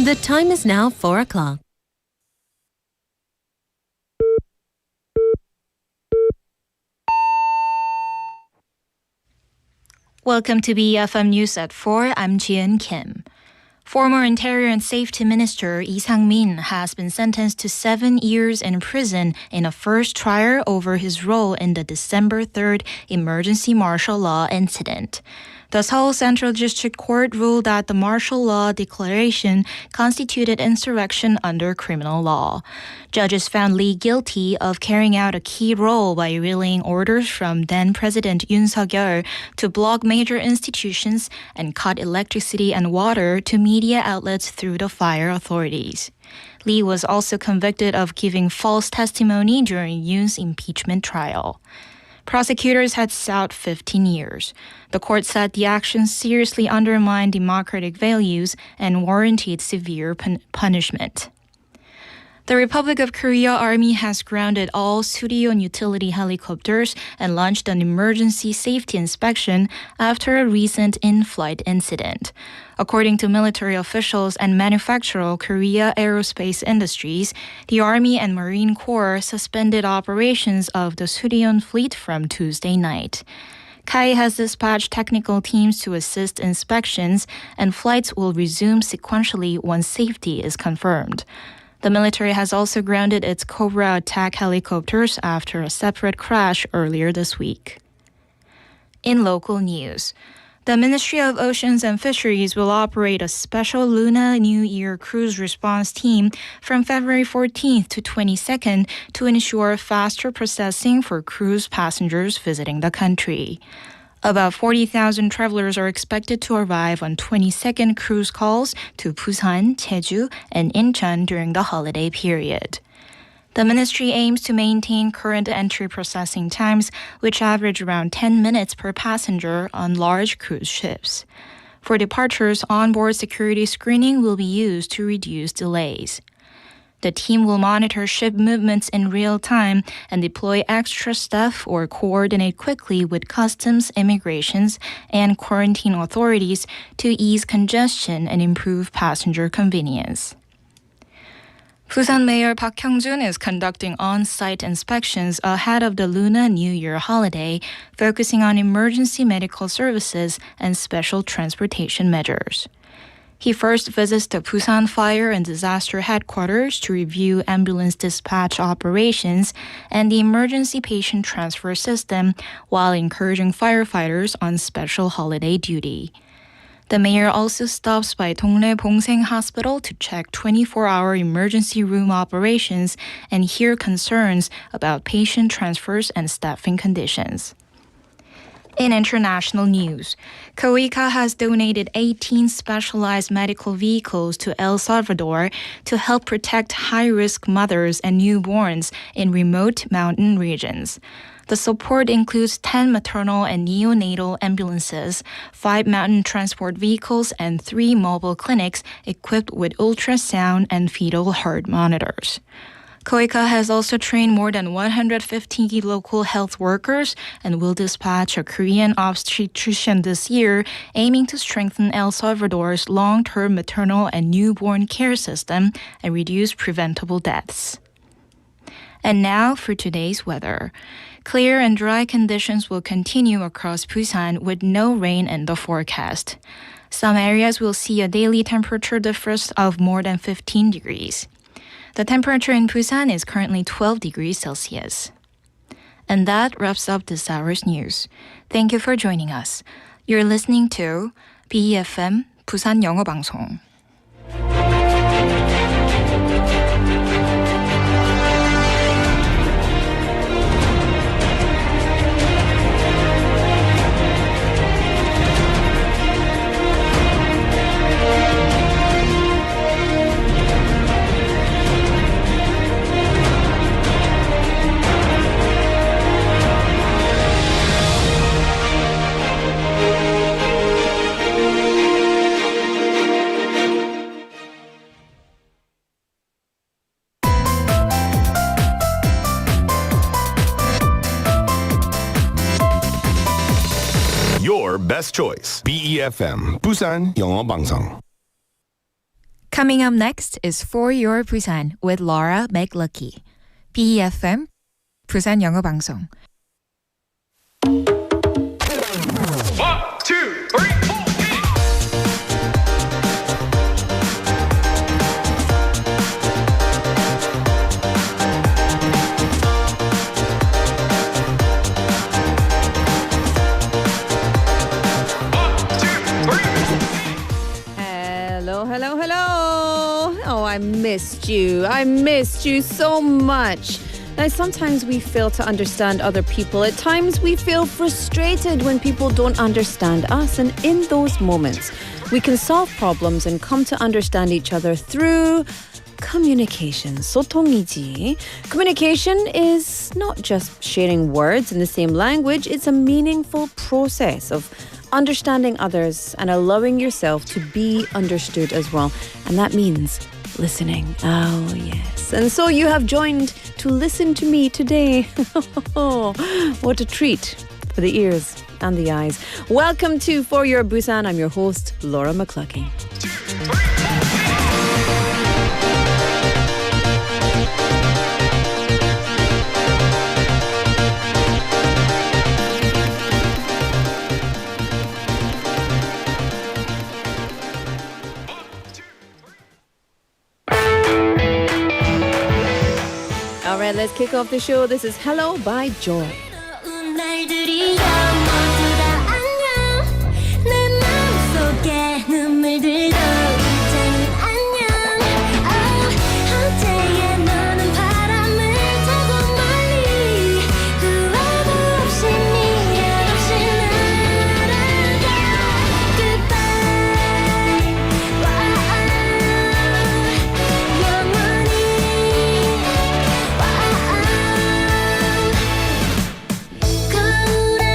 The time is now 4 o'clock. Welcome to BFM News at 4. I'm Jian Kim. Former Interior and Safety Minister Lee Sang-min has been sentenced to 7 years in prison in a first trial over his role in the December 3rd emergency martial law incident. The Seoul Central District Court ruled that the martial law declaration constituted insurrection under criminal law. Judges found Lee guilty of carrying out a key role by relaying orders from then-President Yoon Suk-yeol to block major institutions and cut electricity and water to media outlets through the fire authorities. Lee was also convicted of giving false testimony during Yoon's impeachment trial. Prosecutors had sought 15 years. The court said the actions seriously undermined democratic values and warranted severe punishment. The Republic of Korea Army has grounded all Sudeon utility helicopters and launched an emergency safety inspection after a recent in-flight incident. According to military officials and manufacturer Korea Aerospace Industries, the Army and Marine Corps suspended operations of the Sudeon fleet from Tuesday night. KAI has dispatched technical teams to assist inspections, and flights will resume sequentially once safety is confirmed. The military has also grounded its Cobra attack helicopters after a separate crash earlier this week. In local news, the Ministry of Oceans and Fisheries will operate a special Lunar New Year cruise response team from February 14th to 22nd to ensure faster processing for cruise passengers visiting the country. About 40,000 travelers are expected to arrive on 22nd cruise calls to Busan, THU, and Incheon during the holiday period. The ministry aims to maintain current entry processing times, which average around 10 minutes per passenger on large cruise ships. For departures, onboard security screening will be used to reduce delays. The team will monitor ship movements in real time and deploy extra staff or coordinate quickly with customs, immigrations, and quarantine authorities to ease congestion and improve passenger convenience. Busan Mayor Park Hyung-jun is conducting on-site inspections ahead of the Lunar New Year holiday, focusing on emergency medical services and special transportation measures. He first visits the Busan Fire and Disaster Headquarters to review ambulance dispatch operations and the emergency patient transfer system while encouraging firefighters on special holiday duty. The mayor also stops by Dongdae Bongseng Hospital to check 24-hour emergency room operations and hear concerns about patient transfers and staffing conditions. In international news, KOICA has donated 18 specialized medical vehicles to El Salvador to help protect high-risk mothers and newborns in remote mountain regions. The support includes 10 maternal and neonatal ambulances, 5 mountain transport vehicles, and 3 mobile clinics equipped with ultrasound and fetal heart monitors. KOICA has also trained more than 150 local health workers and will dispatch a Korean obstetrician this year, aiming to strengthen El Salvador's long-term maternal and newborn care system and reduce preventable deaths. And now for today's weather. Clear and dry conditions will continue across Busan with no rain in the forecast. Some areas will see a daily temperature difference of more than 15 degrees. The temperature in Busan is currently 12 degrees Celsius. And that wraps up this hour's news. Thank you for joining us. You're listening to BFM 부산영어방송. Your best choice. BEFM 부산영어방송. Coming up next is For Your Busan with Laura McLucky. BEFM, 부산영어방송. 1, 2, 3, 4. Hello. Oh, I missed you. I missed you so much. Now, sometimes we fail to understand other people. At times, we feel frustrated when people don't understand us. And in those moments, we can solve problems and come to understand each other through communication. 소통이지. Communication is not just sharing words in the same language. It's a meaningful process of understanding others and allowing yourself to be understood as well. And that means listening. Oh, yes. And so you have joined to listen to me today. What a treat for the ears and the eyes. Welcome to For Your Busan. I'm your host, Laura McLucky. All right, let's kick off the show. This is Hello by Joy. 거울에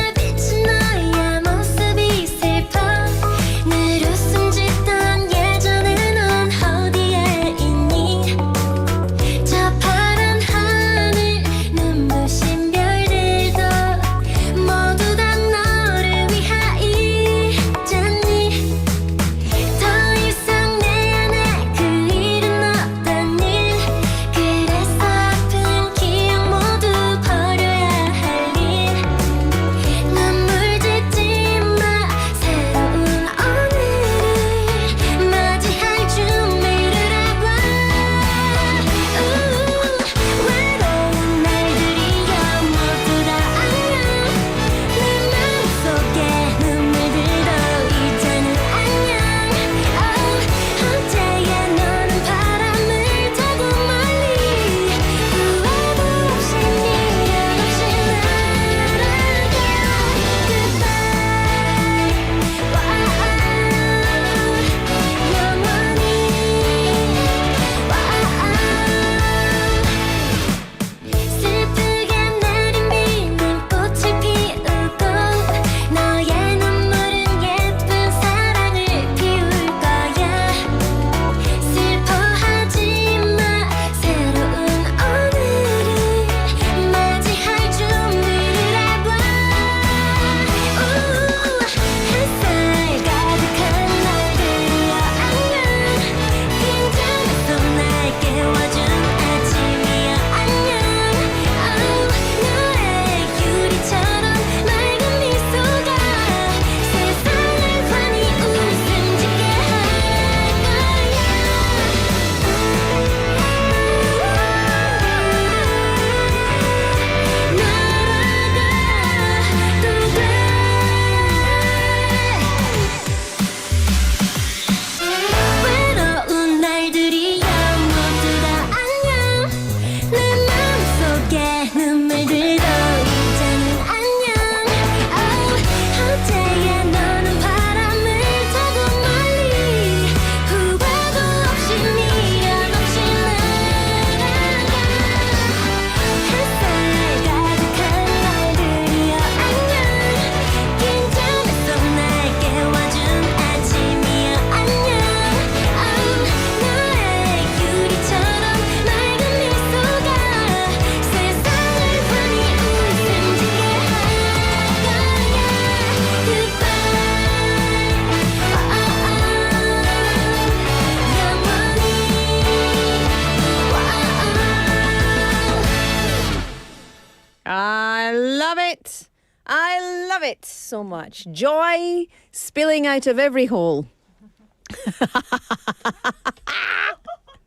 I love it so much. Joy spilling out of every hole.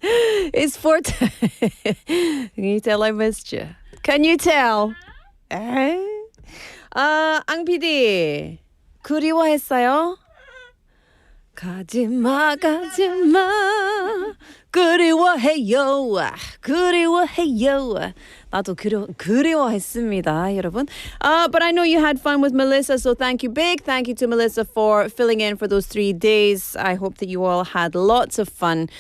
It's 4:10. Can you tell I missed you? Can you tell? 앙 PD 그리워했어요? 가지마 그리워해요. 나도 그리워했습니다, 여러분. But I know you had fun with Melissa, so thank you. Big thank you to Melissa for filling in for those 3 days. I hope that you all had lots of fun.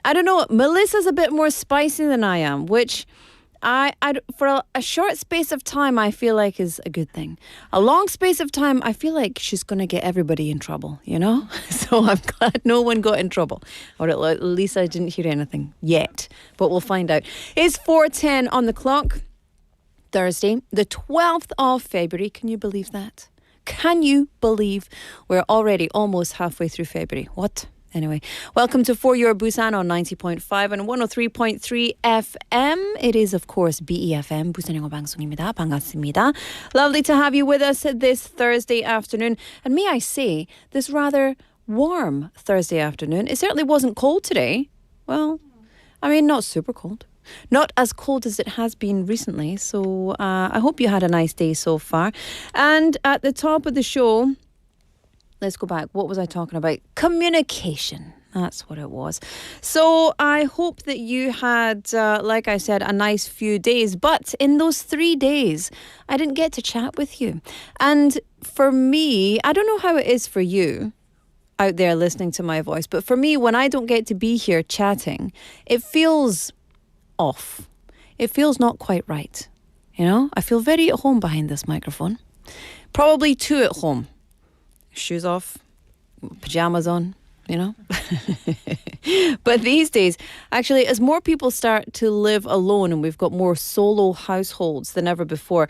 I don't know, Melissa's a bit more spicy than I am, which I for a short space of time, I feel like is a good thing. A long space of time, I feel like she's going to get everybody in trouble, you know? So I'm glad no one got in trouble. Or at least I didn't hear anything yet. But we'll find out. It's 4:10 on the clock. Thursday, the 12th of February. Can you believe that? Can you believe we're already almost halfway through February? What? Anyway, welcome to For Your Busan on 90.5 and 103.3 FM. It is, of course, BEFM, 부산영어방송입니다. 반갑습니다. Lovely to have you with us this Thursday afternoon. And may I say, this rather warm Thursday afternoon. It certainly wasn't cold today. Well, I mean, not super cold. Not as cold as it has been recently. So I hope you had a nice day so far. And at the top of the show, let's go back. What was I talking about? Communication. That's what it was. So I hope that you had, like I said, a nice few days. But in those 3 days, I didn't get to chat with you. And for me, I don't know how it is for you out there listening to my voice. But for me, when I don't get to be here chatting, it feels off. It feels not quite right. You know, I feel very at home behind this microphone. Probably too at home. Shoes off, pajamas on, you know. But these days, actually, as more people start to live alone and we've got more solo households than ever before,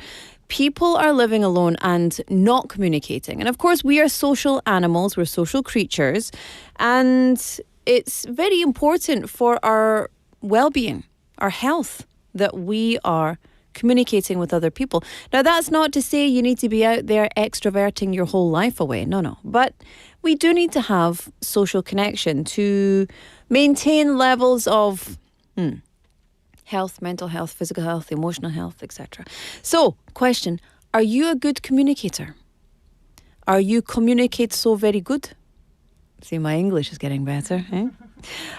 people are living alone and not communicating. And of course, we are social animals, we're social creatures, and it's very important for our well-being, our health, that we are communicating with other people. Now, that's not to say you need to be out there extroverting your whole life away. No. But we do need to have social connection to maintain levels of health, mental health, physical health, emotional health, etc. So, question, are you a good communicator? Are you communicate so very good? See, my English is getting better. Eh?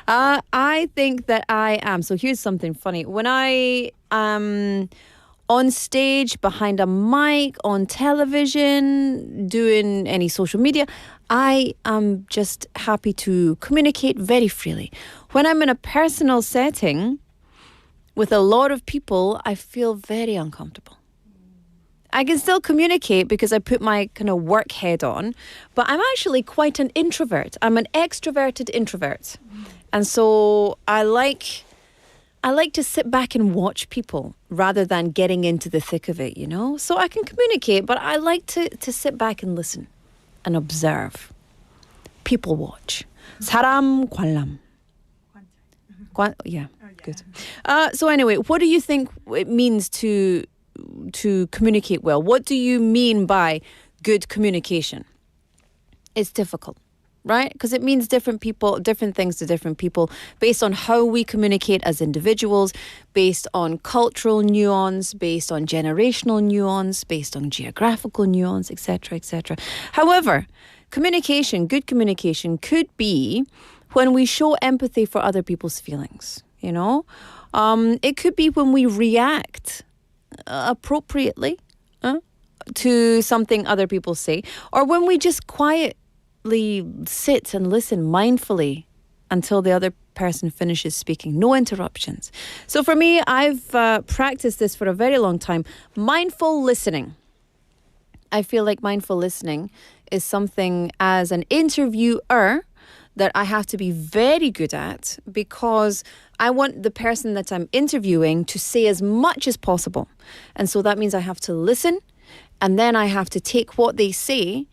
I think that I am. So here's something funny. When I am on stage, behind a mic, on television, doing any social media, I am just happy to communicate very freely. When I'm in a personal setting with a lot of people, I feel very uncomfortable. I can still communicate because I put my kind of work head on, but I'm actually quite an introvert. I'm an extroverted introvert. And so I like to sit back and watch people rather than getting into the thick of it, you know? So I can communicate, but I like to sit back and listen and observe. People watch. 사람 관람. Yeah, good. So anyway, what do you think it means to communicate well? What do you mean by good communication? It's difficult, right? Because it means different things to different people based on how we communicate as individuals, based on cultural nuance, based on generational nuance, based on geographical nuance, etc., etc. However, good communication could be when we show empathy for other people's feelings, you know? It could be when we react appropriately to something other people say, or when we just quietly sit and listen mindfully until the other person finishes speaking. No interruptions. So for me, I've practiced this for a very long time. Mindful listening. I feel like mindful listening is something as an interviewer that I have to be very good at, because I want the person that I'm interviewing to say as much as possible. And so that means I have to listen, and then I have to take what they say,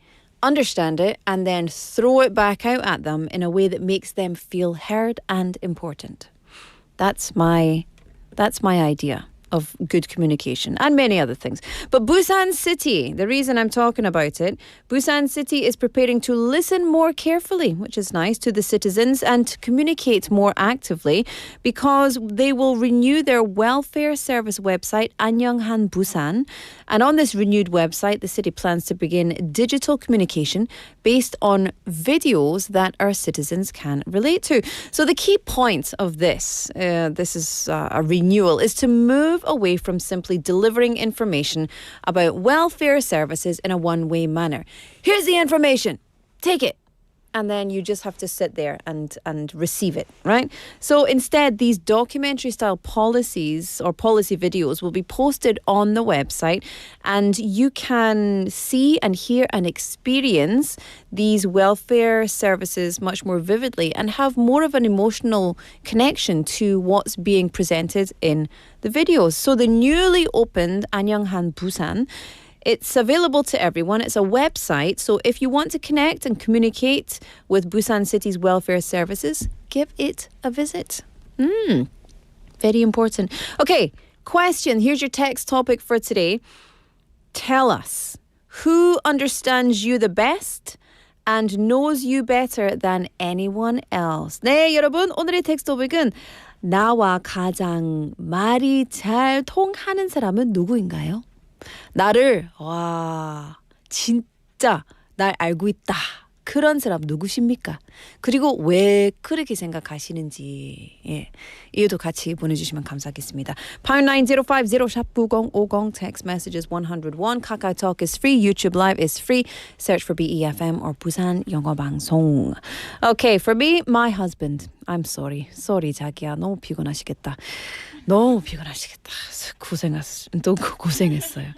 understand it, and then throw it back out at them in a way that makes them feel heard and important. That's my idea of good communication and many other things. But Busan City, the reason I'm talking about it, Busan City is preparing to listen more carefully, which is nice, to the citizens and to communicate more actively because they will renew their welfare service website, 안녕한 Busan. And on this renewed website, the city plans to begin digital communication based on videos that our citizens can relate to. So the key point of this is a renewal, is to move away from simply delivering information about welfare services in a one-way manner. Here's the information. Take it. And then you just have to sit there and receive it, right? So instead, these documentary-style policies or policy videos will be posted on the website, and you can see and hear and experience these welfare services much more vividly and have more of an emotional connection to what's being presented in the videos. So the newly opened 안녕한 Busan, it's available to everyone. It's a website. So if you want to connect and communicate with Busan City's welfare services, give it a visit. Very important. Okay, question. Here's your text topic for today. Tell us, who understands you the best and knows you better than anyone else? 네, 여러분. 오늘의 텍스트 토픽은 나와 가장 말이 잘 통하는 사람은 누구인가요? 나를 진짜 날 알고 있다. 그런 사람 누구십니까? 그리고 왜 그렇게 생각하시는지 이유도 같이 보내주시면 감사하겠습니다. 89050 샵 9050 text messages 101. KakaoTalk is free. YouTube Live is free. Search for BEFM or 부산영어방송. Okay, for me, my husband. I'm sorry. Sorry, 자기야. 너무 피곤하시겠다. 또 고생했어요.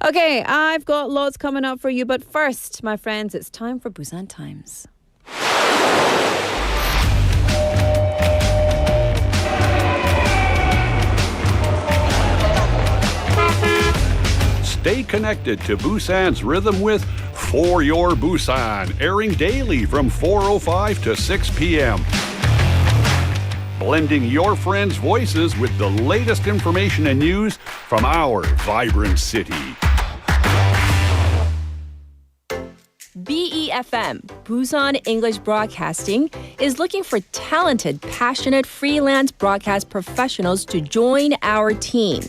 Okay, I've got lots coming up for you, but first, my friends, it's time for Busan Times. Stay connected to Busan's rhythm with For Your Busan, airing daily from 4:05 to 6 p.m. Blending your friends' voices with the latest information and news from our vibrant city. BEFM, Busan English Broadcasting, is looking for talented, passionate freelance broadcast professionals to join our team.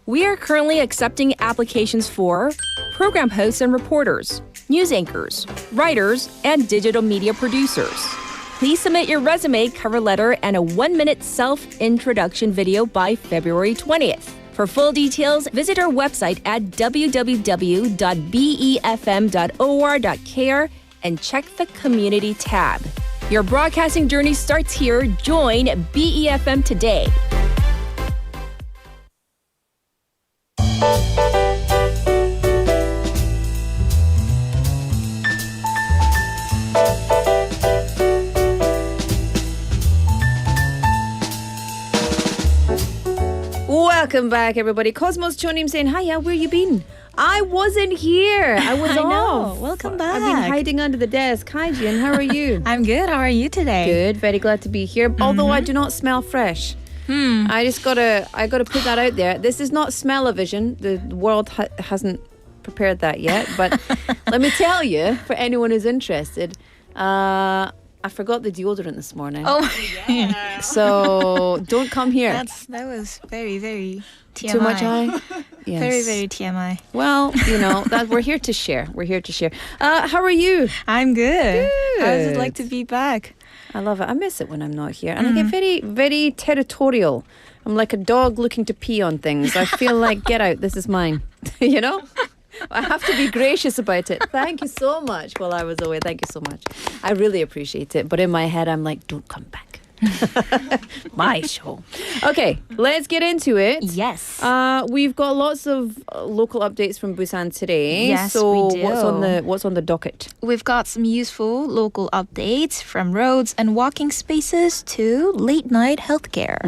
We are currently accepting applications for program hosts and reporters, news anchors, writers, and digital media producers. Please submit your resume, cover letter, and a 1-minute self-introduction video by February 20th. For full details, visit our website at www.befm.or.kr and check the community tab. Your broadcasting journey starts here. Join BEFM today. Welcome back, everybody. Cosmos Chonim saying, hiya, where you been? I wasn't here. I was off. Welcome back. I've been hiding under the desk. Hi, Jian. How are you? I'm good. How are you today? Good. Very glad to be here. Although I do not smell fresh. I just gotta put that out there. This is not smell-o-vision. The world hasn't prepared that yet. But let me tell you, for anyone who's interested, I forgot the deodorant this morning. Oh, yeah. So don't come here. That was very, very TMI. Too much eye? Yes. Very, very TMI. Well, that we're here to share. How are you? I'm good. Good. How does it like to be back? I love it. I miss it when I'm not here. And I get very, very territorial. I'm like a dog looking to pee on things. I feel like, get out, this is mine. I have to be gracious about it. Thank you so much while I was away. Thank you so much. I really appreciate it. But in my head, I'm like, don't come back. My show. Okay, let's get into it. Yes. We've got lots of local updates from Busan today. Yes, so we do. What's on the docket? We've got some useful local updates from roads and walking spaces to late night healthcare.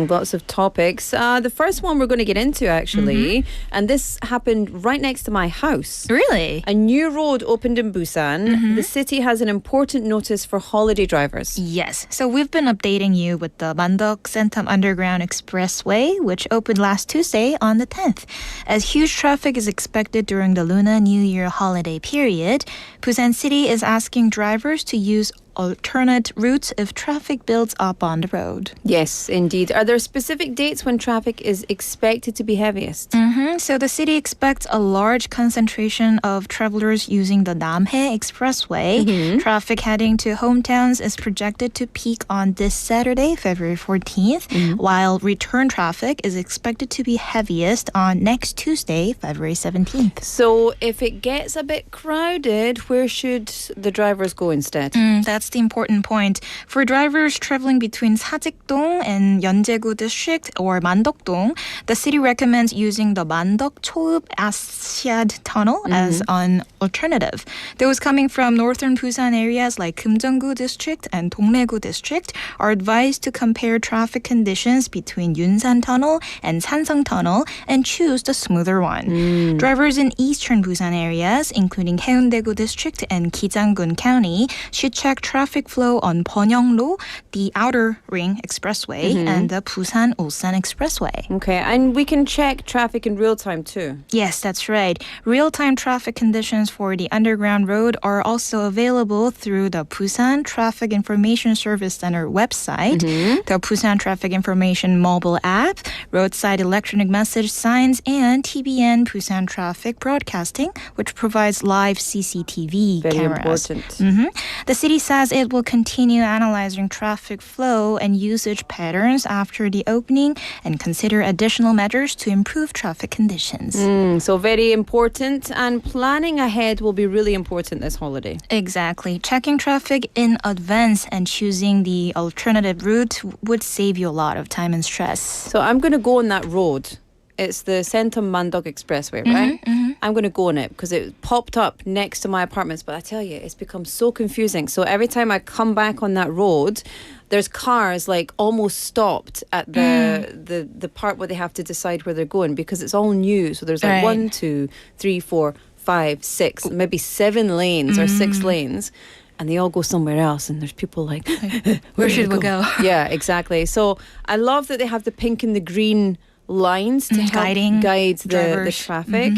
Lots of topics. The first one we're going to get into actually, and this happened right next to my house. Really? A new road opened in Busan. The city has an important notice for holiday drivers. Yes. So we've been updating updating you with the Mandok-Sentam Underground Expressway, which opened last Tuesday on the 10th. As huge traffic is expected during the Lunar New Year holiday period, Busan City is asking drivers to use alternate routes if traffic builds up on the road. Yes, indeed. Are there specific dates when traffic is expected to be heaviest? So the city expects a large concentration of travelers using the Namhae Expressway. Traffic heading to hometowns is projected to peak on this Saturday, February 14th, while return traffic is expected to be heaviest on next Tuesday, February 17th. So if it gets a bit crowded, where should the drivers go instead? That's the important point. For drivers traveling between 사직동 and Yeonjaegu district or Mandokdong, the city recommends using the Mandok Choeup Asiad Tunnel as an alternative. Those coming from northern Busan areas like Gamcheon district and Dongnaegu district are advised to compare traffic conditions between Yunsan Tunnel and Sansang Tunnel and choose the smoother one. Drivers in eastern Busan areas, including Haeundaegu district and Gijang-gun County, should check traffic flow on Byeonglo, the Outer Ring Expressway, and the Busan-Ulsan Expressway. Okay, and we can check traffic in real time too. Yes, that's right. Real-time traffic conditions for the underground road are also available through the Busan Traffic Information Service Center website, the Busan Traffic Information mobile app, roadside electronic message signs, and TBN Busan Traffic Broadcasting, which provides live CCTV Very cameras. important. The city says it will continue analyzing traffic flow and usage patterns after the opening and consider additional measures to improve traffic conditions. So very important, and planning ahead will be really important this holiday. Exactly. Checking traffic in advance and choosing the alternative route would save you a lot of time and stress. So I'm going to go on that road. It's the Sentam Mandok Expressway, right? I'm going to go on it because it popped up next to my apartments. But I tell you, it's become so confusing. So every time I come back on that road, there's cars like almost stopped at the part where they have to decide where they're going because it's all new. So there's like 1, 2, 3, 4, 5, 6, maybe 7 lanes or 6 lanes. And they all go somewhere else, and there's people like, where should we go? Yeah, exactly. So I love that they have the pink and the green lines to help guide the traffic.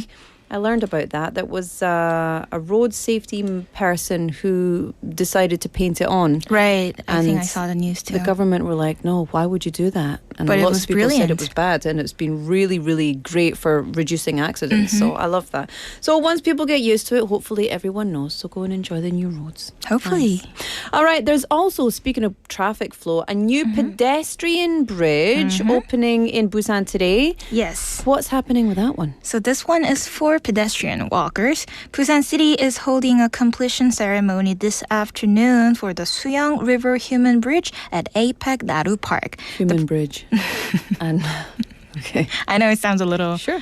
I learned about that. That was a road safety person who decided to paint it on. Right. I And think I saw the news too. The government were like, no, why would you do that? And But it lots was of people said brilliant. it was bad, and it's been really, really great for reducing accidents. So I love that. So once people get used to it, hopefully everyone knows. So go and enjoy the new roads. Hopefully. Nice. All right, there's also, speaking of traffic flow, a new pedestrian bridge opening in Busan today. Yes. What's happening with that one? So this one is for pedestrian walkers. Busan City is holding a completion ceremony this afternoon for the Suyang River Human Bridge at APEC Naru Park. Human bridge. And okay. I know it sounds a little... Sure.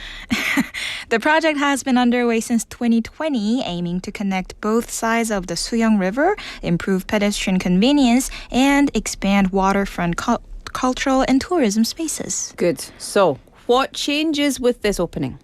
The project has been underway since 2020, aiming to connect both sides of the Suyang River, improve pedestrian convenience, and expand waterfront cultural and tourism spaces. Good. So, what changes with this opening?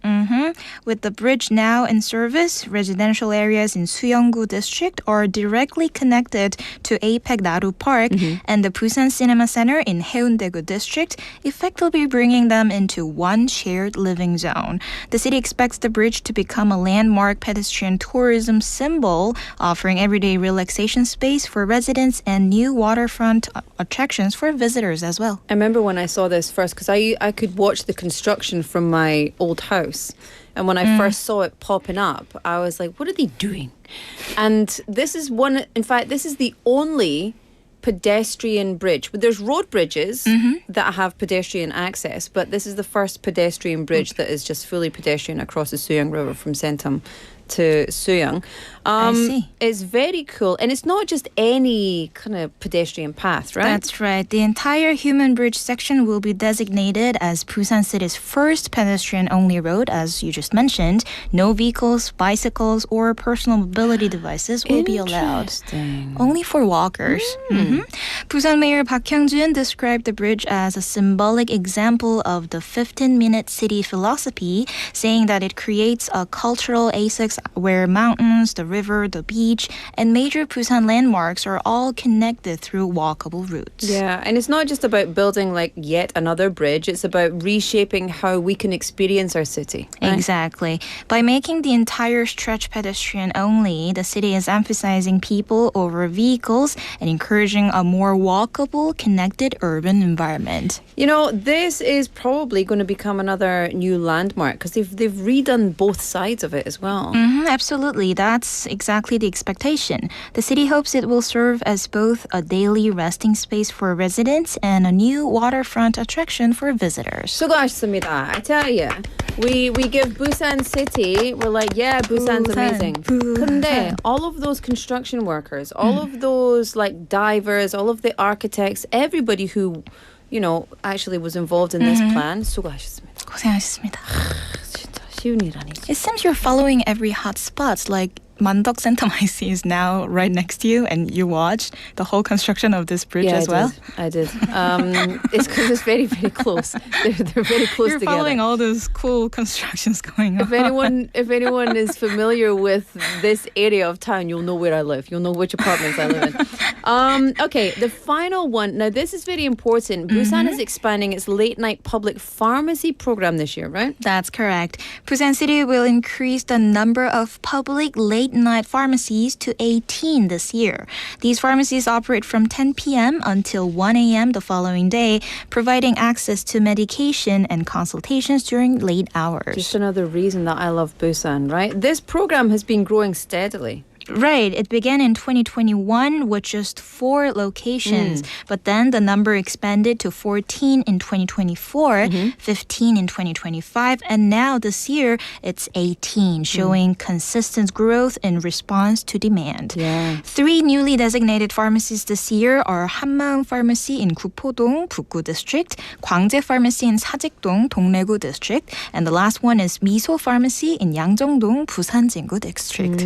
With the bridge now in service, residential areas in Suyeong-gu district are directly connected to APEC Naru Park and the Busan Cinema Center in Haeundaegu district, effectively bringing them into one shared living zone. The city expects the bridge to become a landmark pedestrian tourism symbol, offering everyday relaxation space for residents and new waterfront attractions for visitors as well. I remember when I saw this first, because I could watch the construction from my old house. And when I first saw it popping up, I was like, what are they doing? And this is this is the only pedestrian bridge. There's road bridges that have pedestrian access, but this is the first pedestrian bridge that is just fully pedestrian across the Suyang River from Sentam to Suyang. I see. It's very cool. And it's not just any kind of pedestrian path, right? That's right. The entire Human Bridge section will be designated as Busan City's first pedestrian-only road, as you just mentioned. No vehicles, bicycles, or personal mobility devices will be allowed. Only for walkers. Busan Mayor Park Hyung-jun described the bridge as a symbolic example of the 15-minute city philosophy, saying that it creates a cultural A6 districts where mountains, the river, the beach, and major Busan landmarks are all connected through walkable routes. Yeah, and it's not just about building like yet another bridge, it's about reshaping how we can experience our city. Right? Exactly. By making the entire stretch pedestrian only, the city is emphasizing people over vehicles and encouraging a more walkable, connected urban environment. You know, this is probably going to become another new landmark because they've redone both sides of it as well. Absolutely. That's exactly the expectation. The city hopes it will serve as both a daily resting space for residents and a new waterfront attraction for visitors. 수고하셨습니다. I tell you, we give Busan City, we're like, yeah, Busan's amazing. 근데 all of those construction workers, all of those like divers, all of the architects, everybody who, you know, actually was involved in this plan, 수고하셨습니다. 고생하셨습니다. 진짜 쉬운 일 아니지. It seems you're following every hot spot, like Mandok Sentamaici is now right next to you, and you watched the whole construction of this bridge as well. I did. It's because it's very, very close. They're very close You're together. following all those cool constructions going on. If anyone is familiar with this area of town, you'll know where I live. You'll know which apartments I live in. Okay, the final one. Now, this is very important. Busan is expanding its late-night public pharmacy program this year, right? That's correct. Busan City will increase the number of public late-night pharmacies to 18 this year. These pharmacies operate from 10 p.m. until 1 a.m. the following day, providing access to medication and consultations during late hours. Just another reason that I love Busan, right? This program has been growing steadily. Right. It began in 2021 with just 4 locations, but then the number expanded to 14 in 2024, 15 in 2025, and now this year it's 18, showing consistent growth in response to demand. Yeah. 3 newly designated pharmacies this year are 한마음 Pharmacy in 구포동, 북구 District, 광재 Pharmacy in 사직동, 동래구 District, and the last one is 미소 Pharmacy in 양정동, 부산진구 District.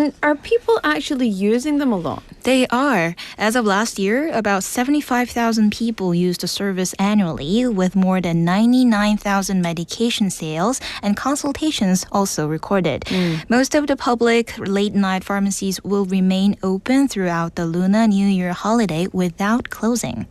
And are people actually using them a lot? They are. As of last year, about 75,000 people used the service annually, with more than 99,000 medication sales and consultations also recorded. Most of the public late-night pharmacies will remain open throughout the Lunar New Year holiday without closing.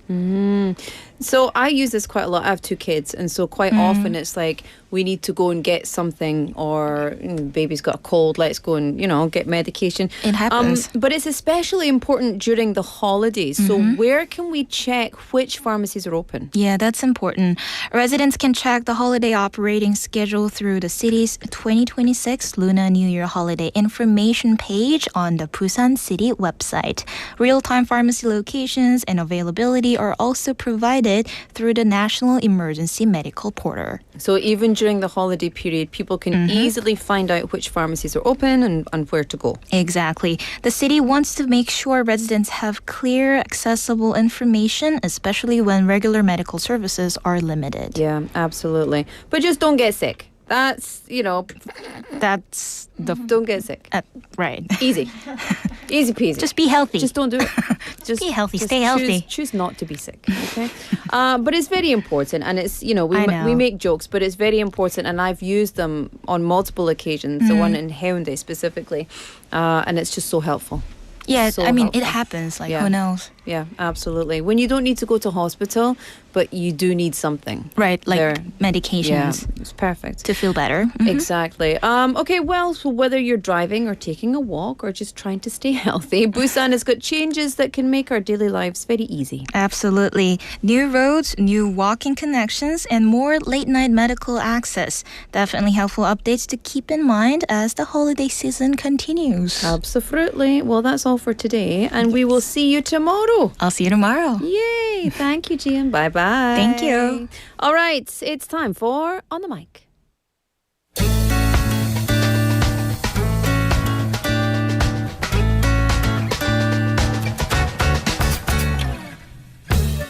So I use this quite a lot. I have 2 kids, and so quite often it's like we need to go and get something, or baby's got a cold, let's go and, get medication. It happens. But it's especially important during the holidays. So where can we check which pharmacies are open? Yeah, that's important. Residents can check the holiday operating schedule through the city's 2026 Lunar New Year holiday information page on the Busan City website. Real-time pharmacy locations and availability are also provided through the National Emergency Medical Portal. So even during the holiday period, people can easily find out which pharmacies are open and where to go. Exactly. The city wants to make sure residents have clear, accessible information, especially when regular medical services are limited. Yeah, absolutely. But just don't get sick. That's, That's the... don't get sick. right. Easy. Easy peasy. Just be healthy. Just don't do it. Just be healthy. Stay healthy. Choose not to be sick. Okay. But it's very important, and it's we know. make jokes, but it's very important, and I've used them on multiple occasions. The one in Haeundae specifically, and it's just so helpful. Yeah, So I mean, it helpful. happens. Like, Yeah. who knows? Yeah, absolutely. When you don't need to go to hospital, but you do need something. Right, like There. medications Yeah, it's perfect. to feel better. Exactly. Okay, well, so whether you're driving or taking a walk or just trying to stay healthy, Busan has got changes that can make our daily lives very easy. Absolutely. New roads, new walking connections, and more late-night medical access. Definitely helpful updates to keep in mind as the holiday season continues. Absolutely. Well, that's all for today, and we will see you tomorrow. I'll see you tomorrow. Yay! Thank you, Jian. Bye-bye. Thank you. All right, it's time for On the Mic.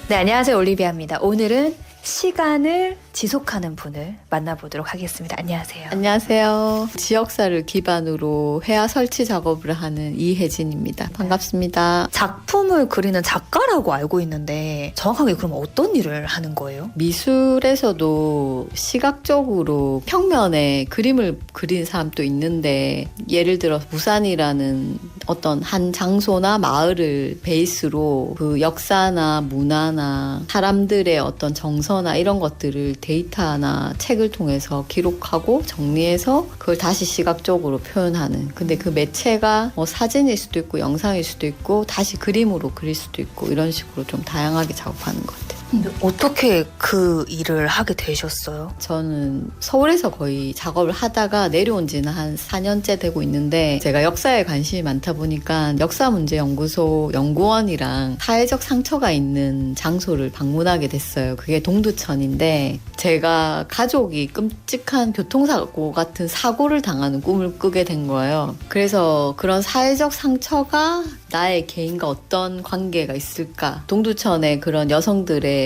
네, 안녕하세요. 올리비아입니다. 오늘은 시간을 지속하는 분을 만나보도록 하겠습니다. 안녕하세요. 안녕하세요. 지역사를 기반으로 회화 설치 작업을 하는 이혜진입니다. 반갑습니다. 작품을 그리는 작가라고 알고 있는데 정확하게 그럼 어떤 일을 하는 거예요? 미술에서도 시각적으로 평면에 그림을 그리는 사람도 있는데 예를 들어 부산이라는 어떤 한 장소나 마을을 베이스로 그 역사나 문화나 사람들의 어떤 정서나 이런 것들을 데이터나 책을 통해서 기록하고 정리해서 그걸 다시 시각적으로 표현하는. 근데 그 매체가 뭐 사진일 수도 있고 영상일 수도 있고 다시 그림으로 그릴 수도 있고 이런 식으로 좀 다양하게 작업하는 것 같아요. 어떻게 그 일을 하게 되셨어요? 저는 서울에서 거의 작업을 하다가 내려온 지는 한 4년째 되고 있는데 제가 역사에 관심이 많다 보니까 역사문제연구소 연구원이랑 사회적 상처가 있는 장소를 방문하게 됐어요. 그게 동두천인데 제가 가족이 끔찍한 교통사고 같은 사고를 당하는 꿈을 꾸게 된 거예요. 그래서 그런 사회적 상처가 나의 개인과 어떤 관계가 있을까? 동두천의 그런 여성들의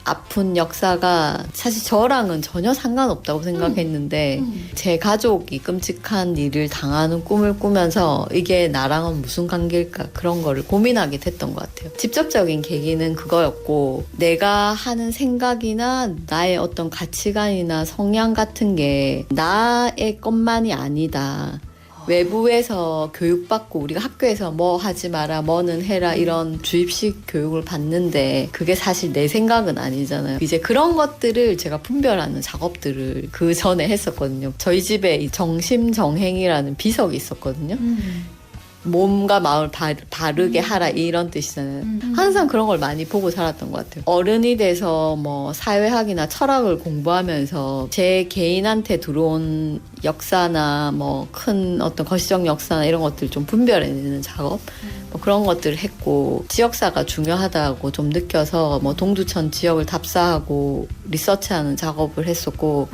아픈 역사가 사실 저랑은 전혀 상관없다고 생각했는데 제 가족이 끔찍한 일을 당하는 꿈을 꾸면서 이게 나랑은 무슨 관계일까? 그런 거를 고민하게 됐던 것 같아요. 직접적인 계기는 그거였고 내가 하는 생각이나 나의 어떤 가치관이나 성향 같은 게 나의 것만이 아니다. 외부에서 교육받고 우리가 학교에서 뭐 하지 마라, 뭐는 해라 이런 주입식 교육을 받는데 그게 사실 내 생각은 아니잖아요. 이제 그런 것들을 제가 분별하는 작업들을 그 전에 했었거든요. 저희 집에 이 정심정행이라는 비석이 있었거든요. 몸과 마음을 바르게 하라 이런 뜻이잖아요. 항상 그런 걸 많이 보고 살았던 것 같아요. 어른이 돼서 뭐 사회학이나 철학을 공부하면서 제 개인한테 들어온 역사나 뭐 큰 어떤 거시적 역사나 이런 것들 좀 분별해내는 작업 뭐 그런 것들을 했고 지역사가 중요하다고 좀 느껴서 뭐 동두천 지역을 답사하고 리서치하는 작업을 했었고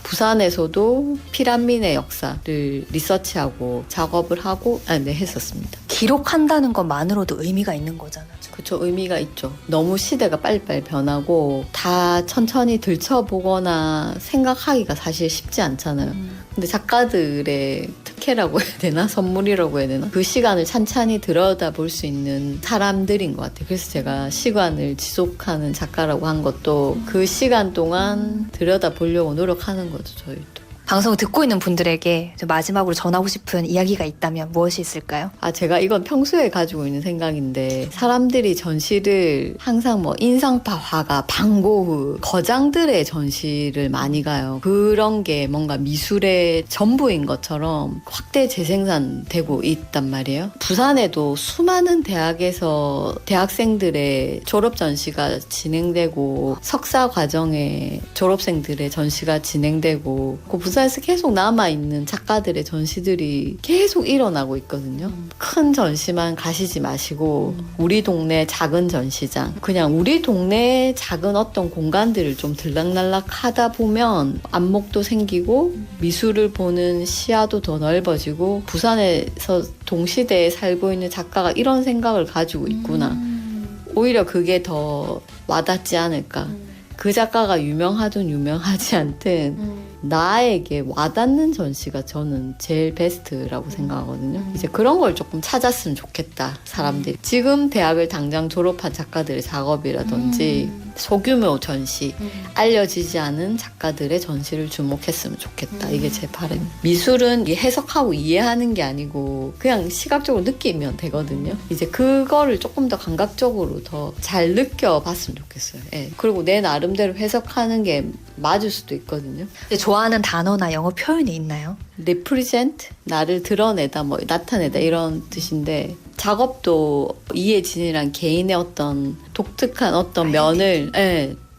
부산에서도 피라민의 역사를 리서치하고 작업을 하고 했었습니다. 기록한다는 것만으로도 의미가 있는 거잖아요. 그렇죠. 의미가 있죠. 너무 시대가 빨리빨리 변하고 다 천천히 들춰보거나 생각하기가 사실 쉽지 않잖아요. 근데 작가들의 특혜라고 해야 되나? 선물이라고 해야 되나? 그 시간을 찬찬히 들여다볼 수 있는 사람들인 것 같아요. 그래서 제가 시간을 지속하는 작가라고 한 것도 그 시간 동안 들여다보려고 노력하는 거죠. 저희도. 방송을 듣고 있는 분들에게 마지막으로 전하고 싶은 이야기가 있다면 무엇이 있을까요? 제가 이건 평소에 가지고 있는 생각인데 사람들이 전시를 항상 뭐 인상파 화가, 방고흐, 거장들의 전시를 많이 가요. 그런 게 뭔가 미술의 전부인 것처럼 확대 재생산되고 있단 말이에요. 부산에도 수많은 대학에서 대학생들의 졸업 전시가 진행되고 석사 과정에 졸업생들의 전시가 진행되고 부산에서 계속 남아있는 작가들의 전시들이 계속 일어나고 있거든요. 큰 전시만 가시지 마시고 우리 동네 작은 전시장 그냥 우리 동네 작은 어떤 공간들을 좀 들락날락 하다 보면 안목도 생기고 미술을 보는 시야도 더 넓어지고 부산에서 동시대에 살고 있는 작가가 이런 생각을 가지고 있구나. 오히려 그게 더 와닿지 않을까. 그 작가가 유명하든 유명하지 않든 나에게 와닿는 전시가 저는 제일 베스트라고 생각하거든요. 이제 그런 걸 조금 찾았으면 좋겠다, 사람들이. 지금 대학을 당장 졸업한 작가들의 작업이라든지 소규모 전시, 알려지지 않은 작가들의 전시를 주목했으면 좋겠다. 이게 제 바람입니다. 미술은 해석하고 이해하는 게 아니고 그냥 시각적으로 느끼면 되거든요. 이제 그거를 조금 더 감각적으로 더 잘 느껴봤으면 좋겠어요. 예. 그리고 내 나름대로 해석하는 게 맞을 수도 있거든요. 좋아하는 단어나 영어 표현이 있나요? represent, 나를 드러내다, 뭐 나타내다 이런 뜻인데 작업도 이혜진이란 개인의 어떤 독특한 어떤 면을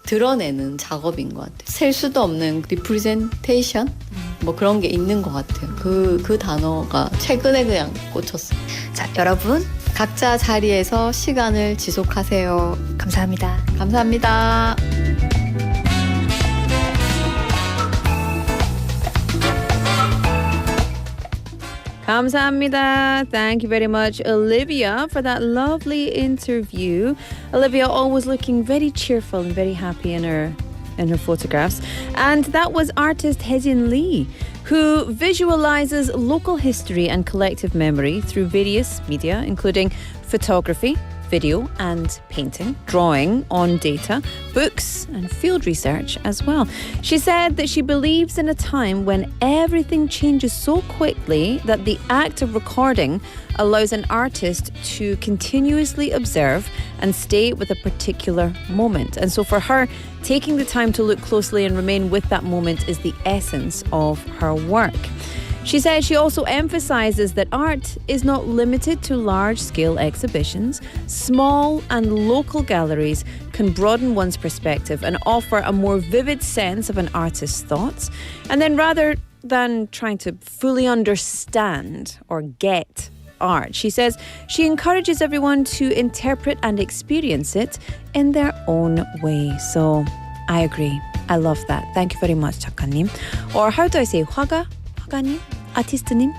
드러내는 작업인 것 같아요. 셀 수도 없는 representation? 뭐 그런 게 있는 것 같아요. 그 단어가 최근에 그냥 꽂혔어요. 자, 여러분 각자 자리에서 시간을 지속하세요. 감사합니다. 감사합니다. 감사합니다. Thank you very much, Olivia, for that lovely interview. Olivia always looking very cheerful and very happy in her in her photographs. And that was artist Hejin Lee, who visualizes local history and collective memory through various media, including photography, video and painting, drawing on data, books and field research as well. She said that she believes in a time when everything changes so quickly that the act of recording allows an artist to continuously observe and stay with a particular moment. And so for her, taking the time to look closely and remain with that moment is the essence of her work. She said she also emphasizes that art is not limited to large-scale exhibitions. Small and local galleries can broaden one's perspective and offer a more vivid sense of an artist's thoughts. And then rather than trying to fully understand or get art, she says she encourages everyone to interpret and experience it in their own way. So I agree. I love that. Thank you very much, 작가님. Or how do I say 화가? 화가님? Artist님.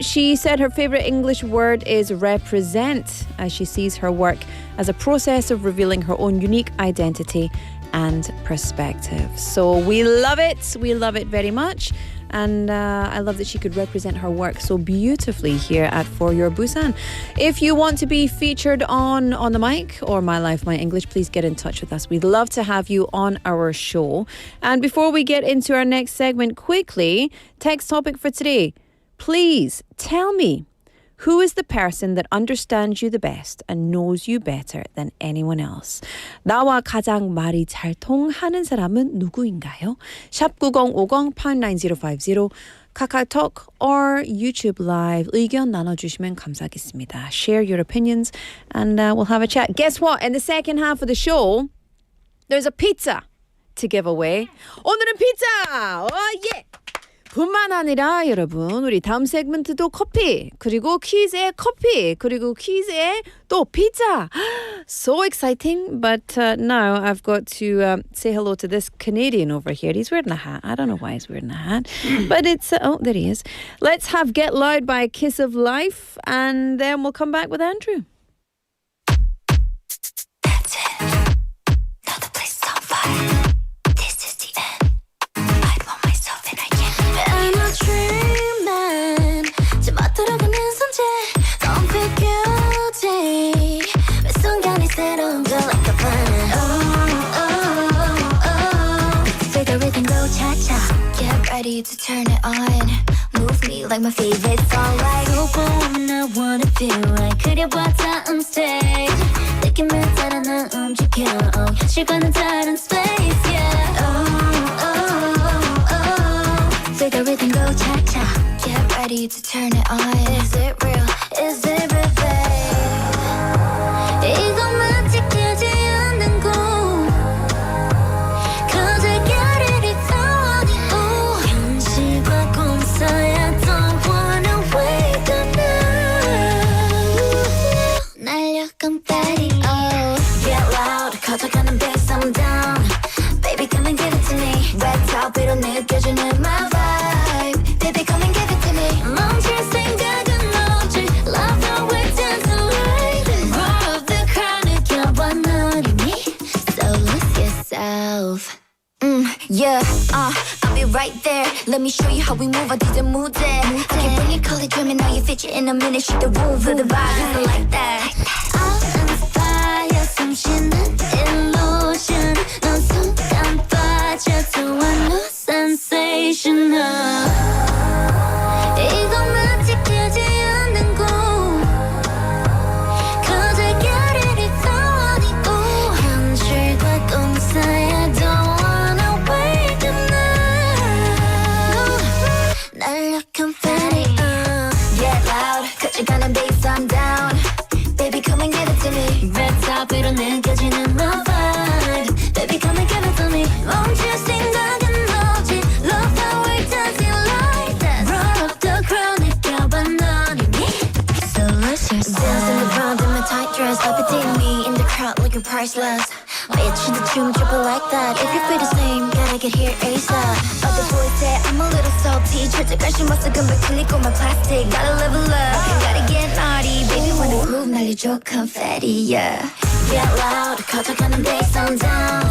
She said her favorite English word is represent, as she sees her work as a process of revealing her own unique identity and perspective. So we love it. We love it very much. And I love that she could represent her work so beautifully here at For Your Busan. If you want to be featured on the mic or My Life, My English, please get in touch with us. We'd love to have you on our show. And before we get into our next segment, quickly, text topic for today. Please tell me, who is the person that understands you the best and knows you better than anyone else? 나와 가장 말이 잘 통하는 사람은 누구인가요? 샵 9050 #9050 카카오톡 or YouTube Live 의견 나눠주시면 감사하겠습니다. Share your opinions and we'll have a chat. Guess what? In the second half of the show, there's a pizza to give away. 오늘은 피자! yeah! 뿐만 아니라 여러분 우리 다음 세그먼트도 커피 그리고 퀴즈에 커피 그리고 퀴즈에 또 피자. So exciting. But now I've got to say hello to this Canadian over here. He's wearing a hat. I don't know why he's wearing a hat. But it's oh, there he is. Let's have Get Loud by Kiss of Life and then we'll come back with Andrew. That's it. Now the place is on fire. This is the end. I want myself and I can't. I'm a dreaming. 지금 들어가는 손재. Don't feel guilty. 매 순간이 새로운 걸 like a planet. Oh, oh, oh. Feel the rhythm go cha-cha. Get ready to turn it on. Move me like my favorite song. Like 오고 I wanna feel right. 그려봤자 on stage. 느낌을 따라 난 움직여. 현실과는 다른 space. Yeah. Oh, oh, oh. Feel the rhythm go cha-cha. Get ready to turn it on. Is it real? Is it real, babe? 이것만 지키지 않는 곳. 'Cause I got it if I want it all. 현실과 꿈 사이에 don't wanna wake up now. 날려 confetti. Oh, get loud. 커져가는 bass I'm down. Baby come and give it to me. Red top 위로 느껴지는 my vibe. Baby come and give it to me. 멈출 생각은 없지. Love how we're dancing like this. Roar of the crowd 느껴봐 넌 이미. So lose yourself. Yeah, I'll be right there. Let me show you how we move. I didn't move there. I can bring it, call it, dream it. Now you fit you in a minute. Shake the room, feel the vibe, it's like that. I'll inspire some 쉬는 illusion. 넌 순간 빠져도 I know sensational. 이것만 지키지 않는 곳. 'Cause I got it if I want it all. 현실과 꿈 사이에 don't wanna wake up now. 날려 confetti. Get loud. 커져가는 bass I'm down. Baby come and give it to me. Red top 위로 느껴지는 my vibe. Baby come and give it to me. 멈출 생각은 없지. Love how we're dancing like that. Roar up the crowd 느껴봐 넌 이미. So lose yourself. Dance in the crowd in my tight dress. Levitating me in the crowd looking priceless. Bitch in the 춤 triple like that. If you feel the same, gotta get here ASAP. Other boys say I'm a little salty. 철저 관심 없어 금방 틀리고 my plastic. Gotta level up, gotta get naughty. Baby wanna groove 날려줘 confetti, yeah. Get loud, 커져가는 bass I'm down.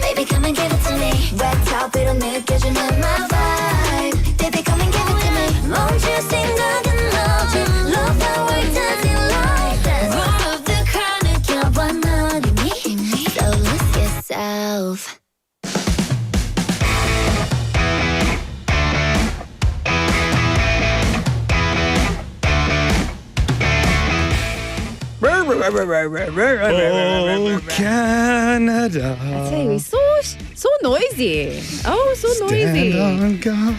Baby, come and give it to me. Red top 위로 느껴지는 my vibe. Baby, come and give it to me. 멈출 생각은 너지. Love how it does it like that. Rule of the crowd 느껴봐 넌 이미. So lose yourself. Oh, Canada. I tell you, he's so noisy. Oh, so noisy.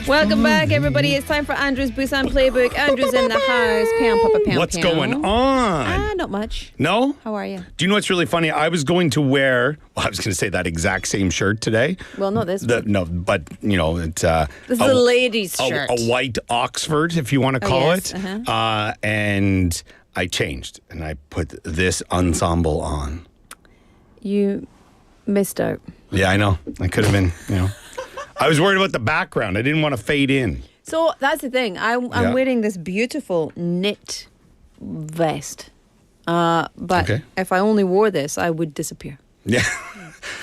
Welcome back, everybody. It's time for Andrew's Busan Playbook. Andrew's in the house. Pam, papa, pam, What's pam. going on? Not much. No? How are you? Do you know what's really funny? I was going to wear, I was going to say that exact same shirt today. Well, not this one. No, but, you know, it's This is a lady's shirt. a white Oxford, if you want to call yes, it. And I changed, and I put this ensemble on. You missed out. Yeah, I know. I could have been, you know. I was worried about the background. I didn't want to fade in. So that's the thing. I'm Yeah. wearing this beautiful knit vest. But Okay. if I only wore this, I would disappear. Yeah.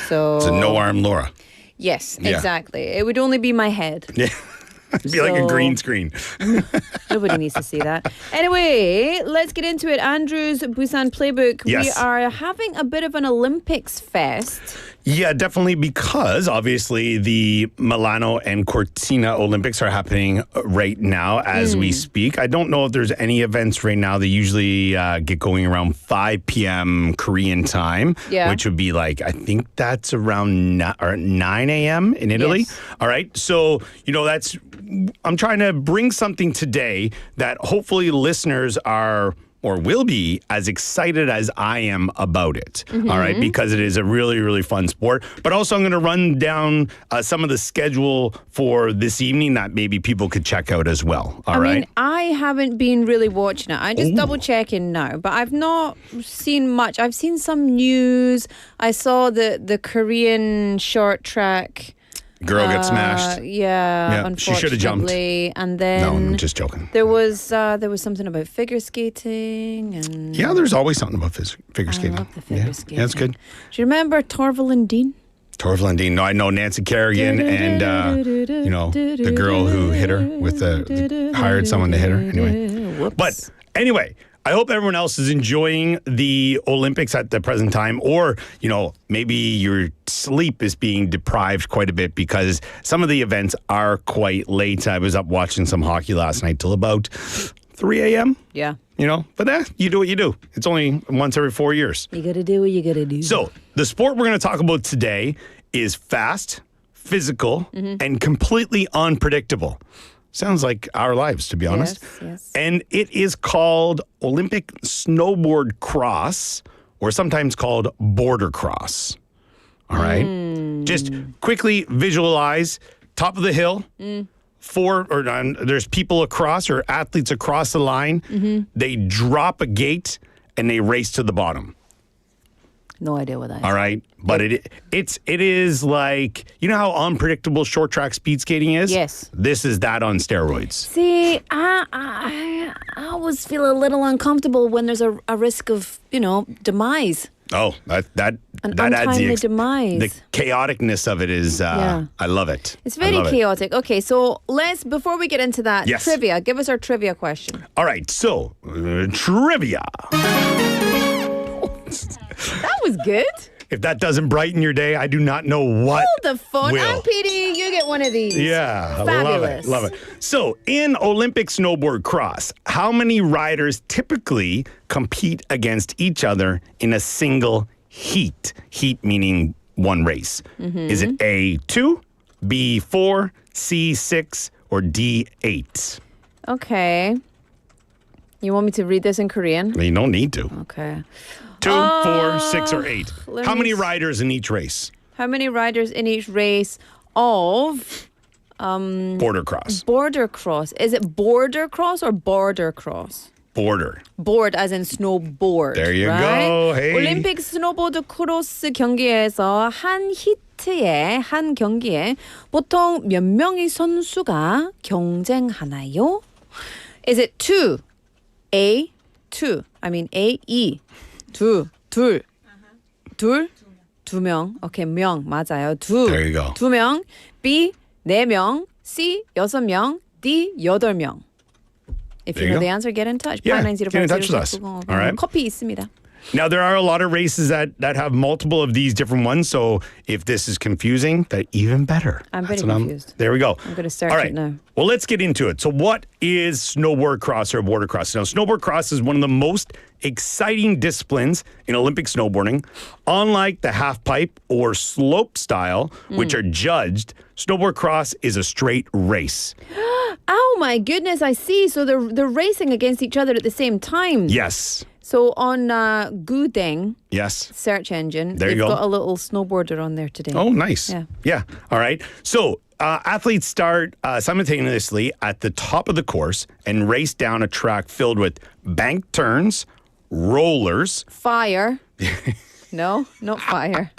So It's a no-arm Laura. Yes, Yeah. exactly. It would only be my head. Yeah. It'd be like a So- green screen. Nobody needs to see that. Anyway, let's get into it. Andrew's Busan Playbook. We Yes. are having a bit of an Olympics fest. Yeah, definitely, because obviously the Milano and Cortina Olympics are happening right now as we speak. I don't know if there's any events right now. They usually get going around 5 p.m. Korean time, Yeah. which would be like, I think that's around 9 a.m. in Italy. Yes. All right. So, you know, I'm trying to bring something today that hopefully listeners are or will be as excited as I am about it. All right, because it is a really, really fun sport. But also I'm going to run down some of the schedule for this evening that maybe people could check out as well. All I right. mean, I haven't been really watching it. I'm just double checking now, but I've not seen much. I've seen some news. I saw the Korean short track. Girl gets smashed. Yeah, she should have jumped. unfortunately. And No, then I'm just joking. there was something about figure skating and Yeah, there's always something about figure skating. I love the figure yeah. skating. Yeah, that's good. Do you remember Torval and Dean? Torval and Dean. No, I know Nancy Kerrigan and, you know, the girl who hit her with hired someone to hit her. Anyway. Whoops. But anyway, I hope everyone else is enjoying the Olympics at the present time, or, you know, maybe your sleep is being deprived quite a bit because some of the events are quite late. I was up watching some hockey last night till about 3 a.m., Yeah. you know, but you do what you do. It's only once every 4 years. You gotta do what you gotta do. So the sport we're going to talk about today is fast, physical, and completely unpredictable. Sounds like our lives, to be honest. yes. And it is called Olympic snowboard cross, or sometimes called border cross. All right? Just quickly visualize top of the hill. There's people across or athletes across the line. They drop a gate and they race to the bottom. No idea what that is. All right, but it is like, you know how unpredictable short track speed skating is? Yes. This is that on steroids. See, I always feel a little uncomfortable when there's a risk of, you know, demise. Oh, that An adds untimely demise. the chaoticness of it is. Yeah. I love it. It's I very love it. chaotic. Okay, so before we get into that, Yes. trivia. Give us our trivia question. All right, so trivia. That was good. If that doesn't brighten your day, I do not know what. Hold the phone. will. I'm Petey. You get one of these. Yeah, Fabulous. love it. So, in Olympic snowboard cross, how many riders typically compete against each other in a single heat? Heat meaning one race. Is it A, 2, B, 4, C, 6, or D, 8? Okay. You want me to read this in Korean? You don't need to. Okay. 2, 4, 6, or 8. let How me many s- riders in each race? How many riders in each race of Border cross. border cross? Is it border cross or border cross? Border. board as in snowboard. There you right? go. Hey. 올림픽 스노보드 크로스 경기에서 한 경기에 보통 몇 명의 선수가 경쟁하나요? Is it two? A, two. I mean A, E. 둘. 2명. Okay, 명 맞아요. 두. There you go. 2명. B 4명. C 6명. D 8명. If There you you know go. the answer, get in touch. Yeah, get in touch with us. All right. 커피 있습니다. Now, there are a lot of races that have multiple of these different ones. So if this is confusing, that even better. I'm very That's what confused. There we go. I'm going to search All right. it now. Well, let's get into it. So what is snowboard cross or border cross? Now, snowboard cross is one of the most exciting disciplines in Olympic snowboarding. Unlike the half pipe or slope style, which are judged, snowboard cross is a straight race. Oh my goodness, I see. So they're racing against each other at the same time. Yes. So on Gudeng Yes. search engine, There you they've go. got a little snowboarder on there today. Oh, nice. Yeah. All right. So athletes start simultaneously at the top of the course and race down a track filled with bank turns, rollers. Fire. No, not fire.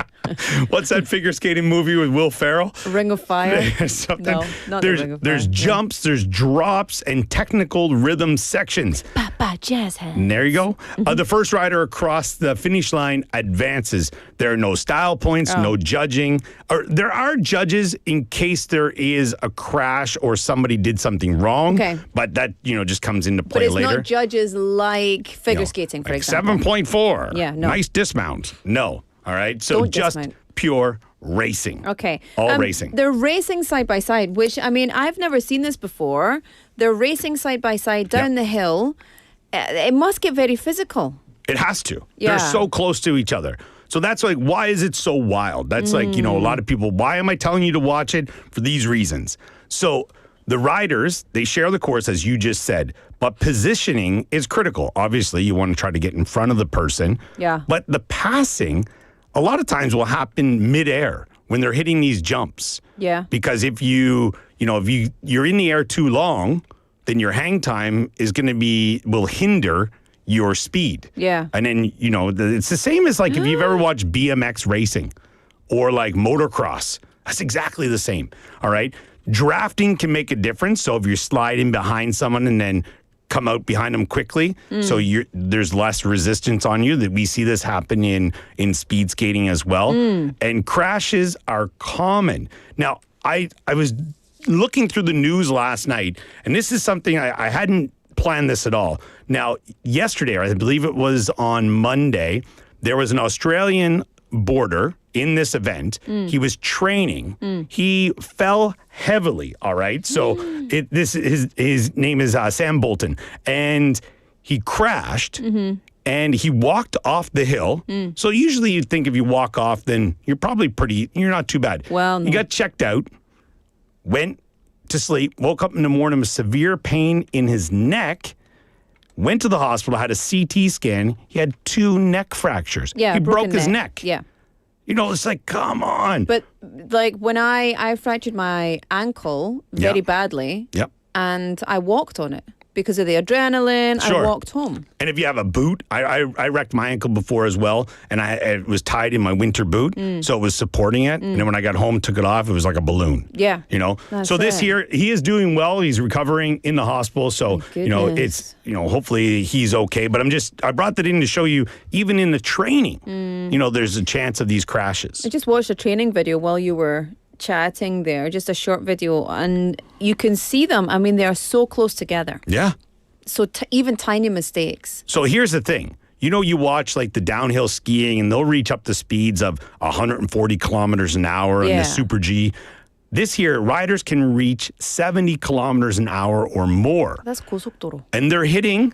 What's that figure skating movie with Will Ferrell? Ring of Fire. Something. No, not there's the Ring of there's Fire. jumps, there's drops, and technical rhythm sections. Papa jazz hands. And there you go. The first rider across the finish line advances. There are no style points, no judging. Or there are judges in case there is a crash or somebody did something wrong. Okay. But that just comes into But play it's later. not judges like figure No. skating, for Like example. 7.4. Yeah, no. Nice dismount. No. All right. So Don't just dismount. pure racing. Okay. All racing. They're racing side by side, which, I mean, I've never seen this before. They're racing side by side down the hill. It must get very physical. It has to. Yeah. They're so close to each other. So that's like, why is it so wild? That's like, a lot of people, why am I telling you to watch it? For these reasons. So the riders, they share the course, as you just said, but positioning is critical. Obviously, you want to try to get in front of the person. Yeah. But the passing, a lot of times will happen midair when they're hitting these jumps. Yeah. Because if you're in the air too long, then your hang time will hinder your speed. Yeah. And then, it's the same as like if you've ever watched BMX racing or like motocross. That's exactly the same. All right. Drafting can make a difference. So if you're sliding behind someone and then come out behind them quickly, so there's less resistance on you. That we see this happen in speed skating as well. And crashes are common. Now, I was looking through the news last night, and this is something I hadn't planned this at all. Now, yesterday, or I believe it was on Monday, there was an Australian boarder in this event. He was training. He fell heavily, all right? So his name is Sam Bolton. And he crashed and he walked off the hill. So usually you'd think if you walk off, then you're not too bad. Well, no. He got checked out, went to sleep, woke up in the morning with severe pain in his neck, went to the hospital, had a CT scan. He had 2 neck fractures. Yeah, he broken broke his neck. Yeah. It's like, come on. But like when I fractured my ankle very badly, Yep. and I walked on it because of the adrenaline. Sure. I walked home. And if you have a boot, I wrecked my ankle before as well, and it was tied in my winter boot, so it was supporting it. And then when I got home, took it off, it was like a balloon. Yeah. So this it. year, he is doing well. He's recovering in the hospital. So, goodness. it's, hopefully he's okay. But I brought that in to show you, even in the training, there's a chance of these crashes. I just watched a training video while you were chatting there, just a short video, and you can see them. I mean, they are so close together. Yeah. So even tiny mistakes. So here's the thing. You watch like the downhill skiing and they'll reach up to speeds of 140 kilometers an hour in Yeah. the Super G. This year, riders can reach 70 kilometers an hour or more. That's 고속도로. And they're hitting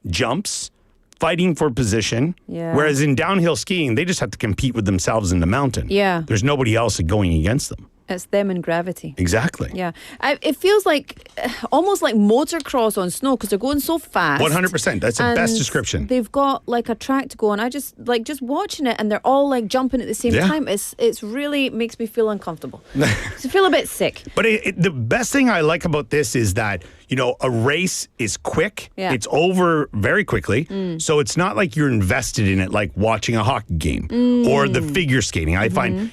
jumps, fighting for position. Yeah. Whereas in downhill skiing, they just have to compete with themselves in the mountain. Yeah. There's nobody else going against them. It's them and gravity. Exactly. Yeah. It feels like almost like motocross on snow because they're going so fast. 100%. That's the best And description. They've got like a track to go on. I just watching it, and they're all like jumping at the same Yeah. time. It's really makes me feel uncomfortable. I feel a bit sick. But the best thing I like about this is that, a race is quick. Yeah. It's over very quickly. So it's not like you're invested in it like watching a hockey game or the figure skating. I find,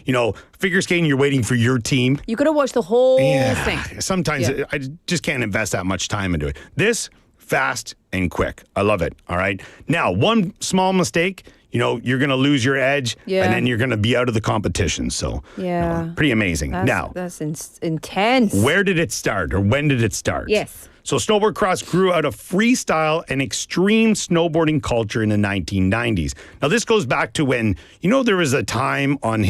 figure skating, you're waiting for your team. You got to watch the whole thing. Sometimes Yeah. I just can't invest that much time into it. This, fast and quick. I love it. All right. Now, one small mistake, you're going to lose your edge Yeah. and then you're going to be out of the competition. So, Yeah. pretty amazing. Now, That's intense. where did it start or when did it start? Yes. So snowboard cross grew out of freestyle and extreme snowboarding culture in the 1990s. Now this goes back to when, there was a time on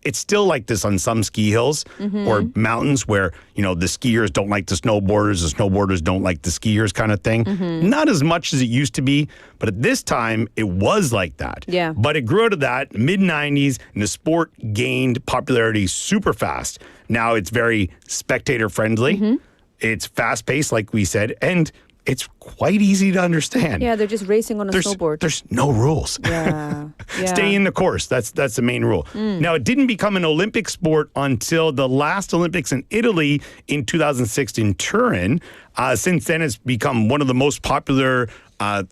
it's still like this on some ski hills or mountains where, the skiers don't like the snowboarders don't like the skiers kind of thing. Not as much as it used to be, but at this time it was like that. Yeah. But it grew out of that mid-90s and the sport gained popularity super fast. Now it's very spectator friendly. It's fast-paced, like we said, and it's quite easy to understand. Yeah, they're just racing on a snowboard. There's no rules. Yeah. Stay in the course. That's the main rule. Now, it didn't become an Olympic sport until the last Olympics in Italy in 2006 in Turin. Since then, it's become one of the most popular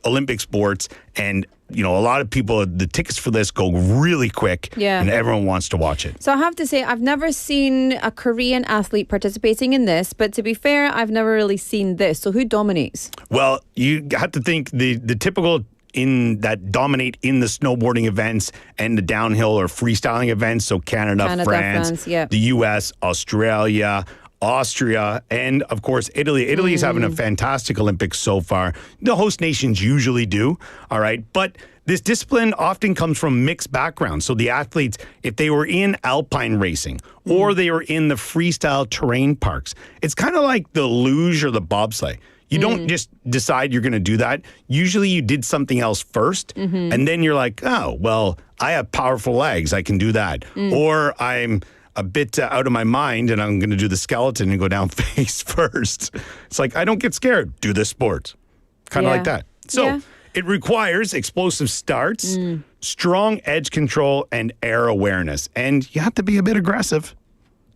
Olympic sports, and a lot of people, the tickets for this go really quick, and everyone wants to watch it. So I have to say, I've never seen a Korean athlete participating in this, but to be fair, I've never really seen this. So who dominates? Well, you have to think the typical that dominate in the snowboarding events and the downhill or freestyling events. So Canada, France, the US, Australia, Austria, and of course, Italy. Italy is having a fantastic Olympics so far. The host nations usually do, all right? But this discipline often comes from mixed backgrounds. So the athletes, if they were in alpine racing or they were in the freestyle terrain parks, it's kind of like the luge or the bobsleigh. You don't just decide you're going to do that. Usually you did something else first, and then you're like, oh, well, I have powerful legs. I can do that. Or I'm a bit out of my mind and I'm going to do the skeleton and go down face first. It's like, I don't get scared. Do this sport. Kind of like that. So it requires explosive starts, strong edge control, and air awareness. And you have to be a bit aggressive.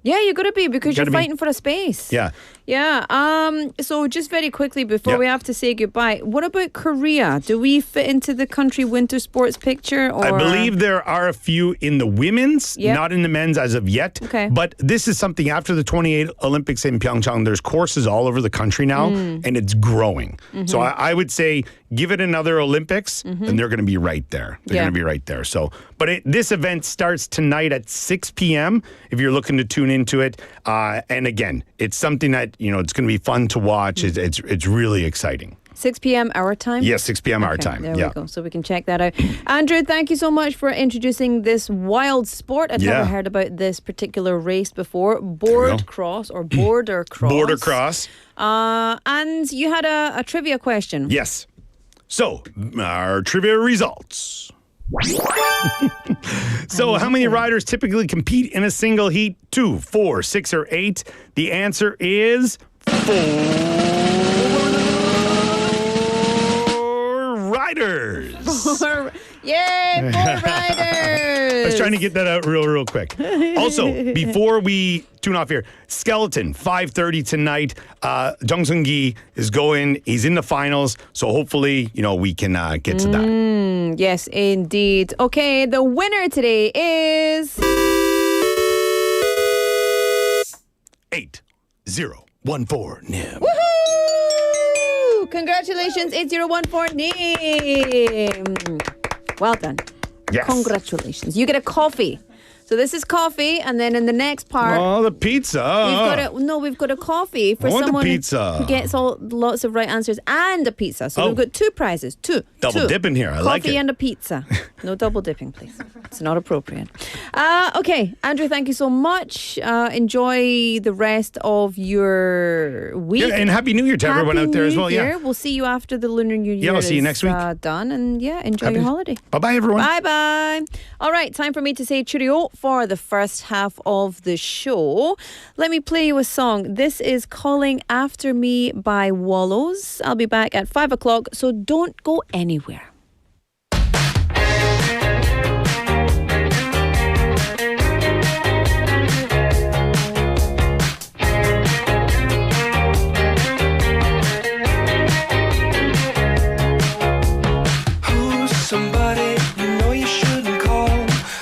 Yeah, you got to be because you're fighting for a space. Yeah. Yeah. So just very quickly before we have to say goodbye, what about Korea? Do we fit into the country winter sports picture? Or? I believe there are a few in the women's, not in the men's as of yet. Okay. But this is something after the 28 Olympics in Pyeongchang, there's courses all over the country now, and it's growing. So I would say give it another Olympics, and they're going to be right there. They're going to be right there. So, but this event starts tonight at 6 p.m. if you're looking to tune into it. And again, it's something that, it's going to be fun to watch. It's really exciting. 6 p.m. our time? Yes, 6 p.m. our time. There we go. So we can check that out. Andrew, thank you so much for introducing this wild sport. I've never heard about this particular race before. Board cross or border cross. Border cross. And you had a trivia question. Yes. So, our trivia results. So, how many riders typically compete in a single heat? 2, 4, 6, or 8? The answer is 4 riders. Yay, 4 riders. I was trying to get that out real quick. Also, before we tune off here, skeleton, 5:30 tonight. Jung Seung-gi is going. He's in the finals. So hopefully, we can get to that. Yes, indeed. Okay, the winner today is 8014 Nim. Woohoo! Congratulations, 8014 Nim. Well done. Yes. Congratulations. You get a coffee. So this is coffee, and then in the next part, Oh, the pizza. we've got a coffee for I want the someone pizza. who gets lots of right answers and a pizza. So we've got 2 prizes. Double dipping here. I like it. Coffee and a pizza. No double dipping, please. It's not appropriate. Okay, Andrew, thank you so much. Enjoy the rest of your week. Yeah, and Happy New Year to everyone out there as well. Year. Yeah. We'll see you after the Lunar New Year. I'll see you next week. Done, and enjoy your holiday. Bye-bye, everyone. Bye-bye. All right, time for me to say cheerio for the first half of the show. Let me play you a song. This is Calling After Me by Wallows. I'll be back at 5 o'clock, so don't go anywhere. Who's somebody you know you shouldn't call?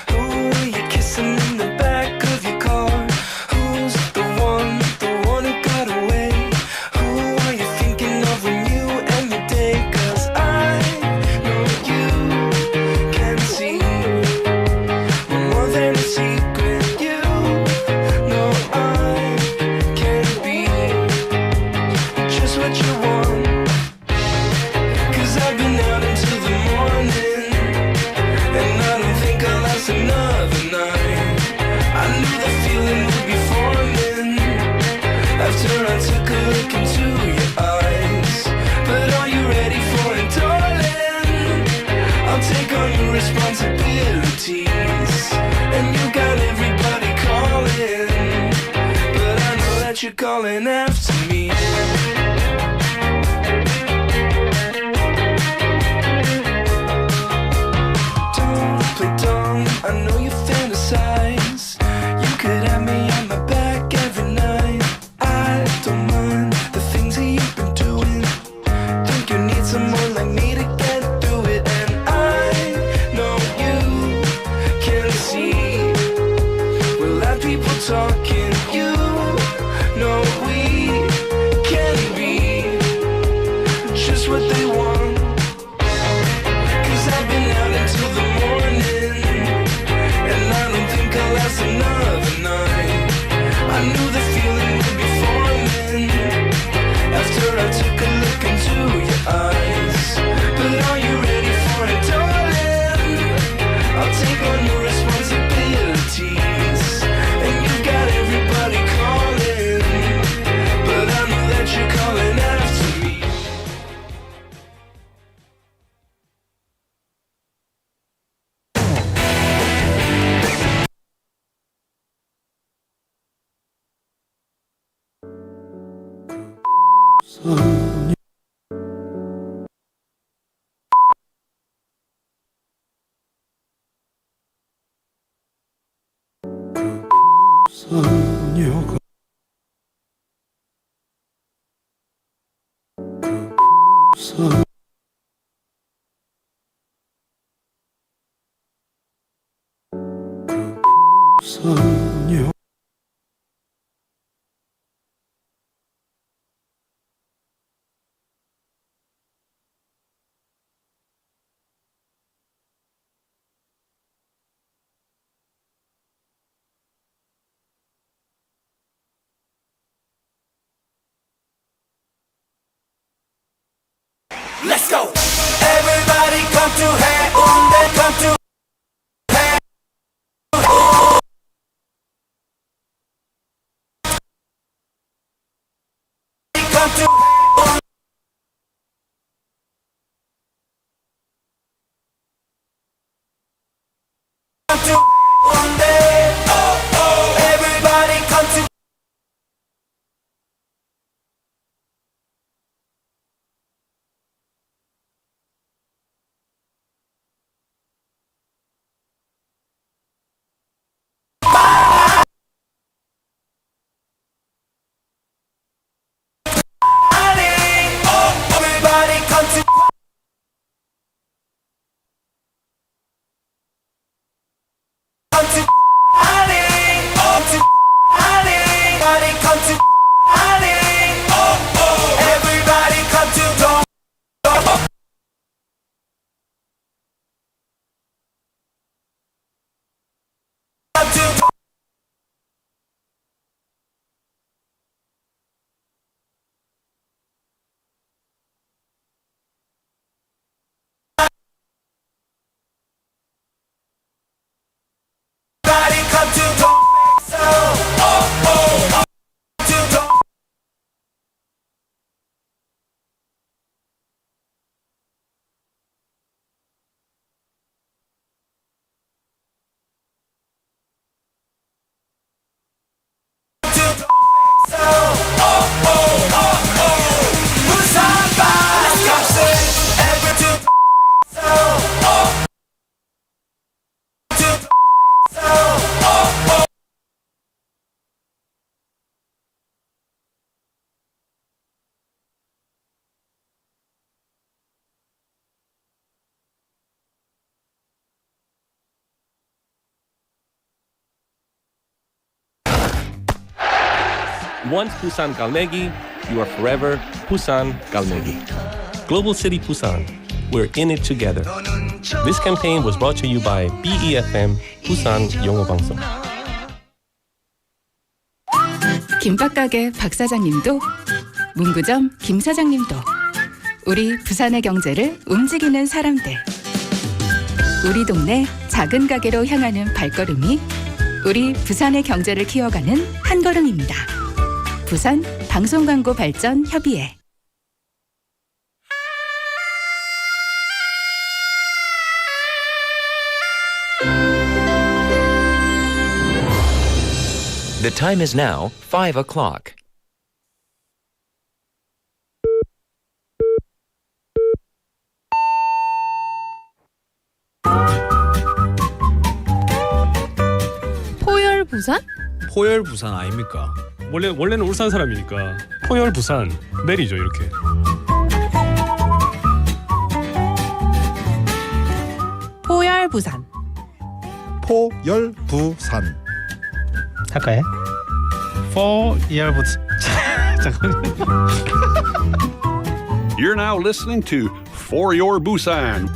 Who are you kissing in the back of your car? Who's the one who got away? Who are you thinking of when you end the day? 'Cause I calling after me. Don't play dumb, I know you fantasize. You could have me on my back every night. I don't mind the things that you've been doing. Think you need someone like me to get through it. And I know you can see we're loud people talking. You know we can be just what they want. 'Cause I've been out until the morning, and I don't think I'll last another night. I knew the feeling would be forming after I took a look into your eyes. But are you ready for it, darling? I'll take on the responsibilities, and you got everybody calling, but I know that you're calling after me. Let's go! Everybody come to 해운대, come to come to 해운대. Oh, oh. Everybody come to everybody come to come to everybody come to everybody come to everybody come to Once Busan Galmegi, you are forever Busan Galmegi. Global City Busan, we're in it together. This campaign was brought to you by BEFM 부산영어방송. 김밥가게 박 사장님도, 문구점 김 사장님도, 우리 부산의 경제를 움직이는 사람들. 우리 동네 작은 가게로 향하는 발걸음이 우리 부산의 경제를 키워가는 한 걸음입니다. 부산 방송광고 발전 협의회. The time is now 5 o'clock. 부산? 포열 부산 아닙니까? 원래는 울산 사람이니까 포열 부산 내리죠 이렇게. 포열 부산. 포열 부산. 할까요? 포열 부산. 잠깐만요. You're now listening to For Your Busan.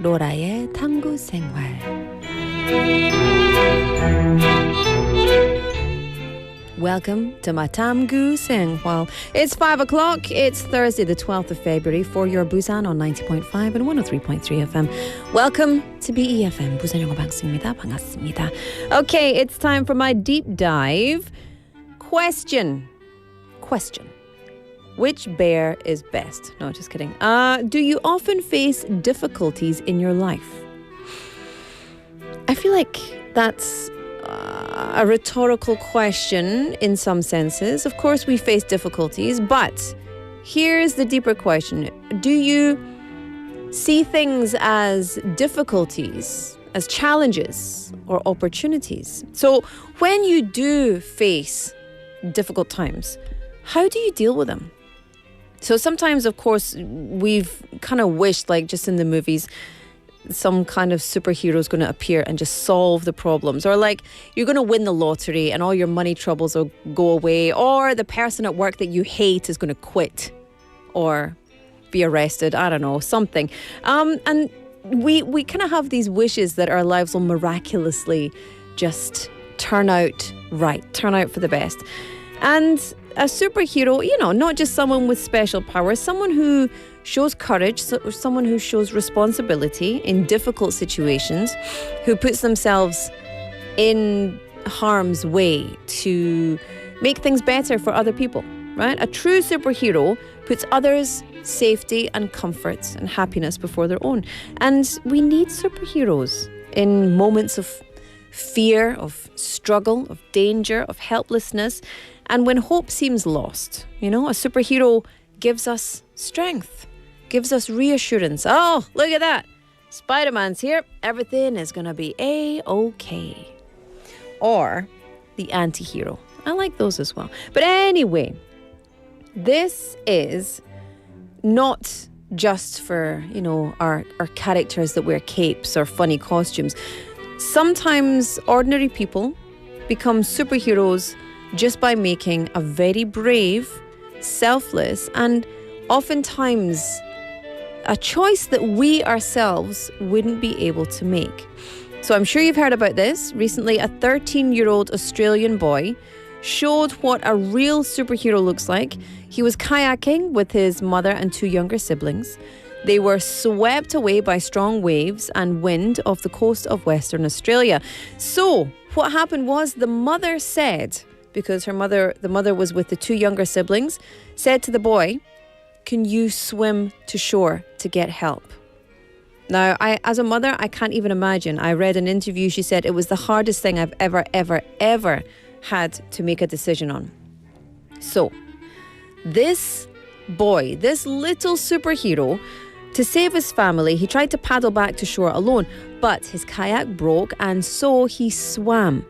로라의 탐구생활. Welcome to my 탐구생활. It's 5 o'clock. It's Thursday, the 12th of February, for your Busan on 90.5 and 103.3 FM. Welcome to BEFM, 부산영어방송입니다. 반갑습니다. Okay, it's time for my deep dive. Question. Which bear is best? No, just kidding. Do you often face difficulties in your life? I feel like that's a rhetorical question in some senses. Of course, we face difficulties, but here's the deeper question. Do you see things as difficulties, as challenges, or opportunities? So when you do face difficult times, how do you deal with them? So sometimes, of course, we've kind of wished, like just in the movies, some kind of superhero is going to appear and just solve the problems. Or like you're going to win the lottery and all your money troubles will go away. Or the person at work that you hate is going to quit or be arrested. I don't know, something. And we kind of have these wishes that our lives will miraculously just turn out right, turn out for the best. And a superhero, you know, not just someone with special powers, someone who shows courage, someone who shows responsibility in difficult situations, who puts themselves in harm's way to make things better for other people, right? A true superhero puts others' safety and comfort and happiness before their own. And we need superheroes in moments of fear, of struggle, of danger, of helplessness. And when hope seems lost, you know, a superhero gives us strength, gives us reassurance. Oh, look at that. Spider-Man's here. Everything is going to be A-okay. Or the anti-hero. I like those as well. But anyway, this is not just for, you know, our characters that wear capes or funny costumes. Sometimes ordinary people become superheroes just by making a very brave, selfless, and oftentimes a choice that we ourselves wouldn't be able to make. So I'm sure you've heard about this. Recently, a 13-year-old Australian boy showed what a real superhero looks like. He was kayaking with his mother and 2 younger siblings. They were swept away by strong waves and wind off the coast of Western Australia. So what happened was the mother said, because the mother was with the 2 younger siblings, said to the boy, "Can you swim to shore to get help?" Now, as a mother, I can't even imagine. I read an interview, she said it was the hardest thing I've ever had to make a decision on. So, this boy, this little superhero, to save his family, he tried to paddle back to shore alone, but his kayak broke and so he swam.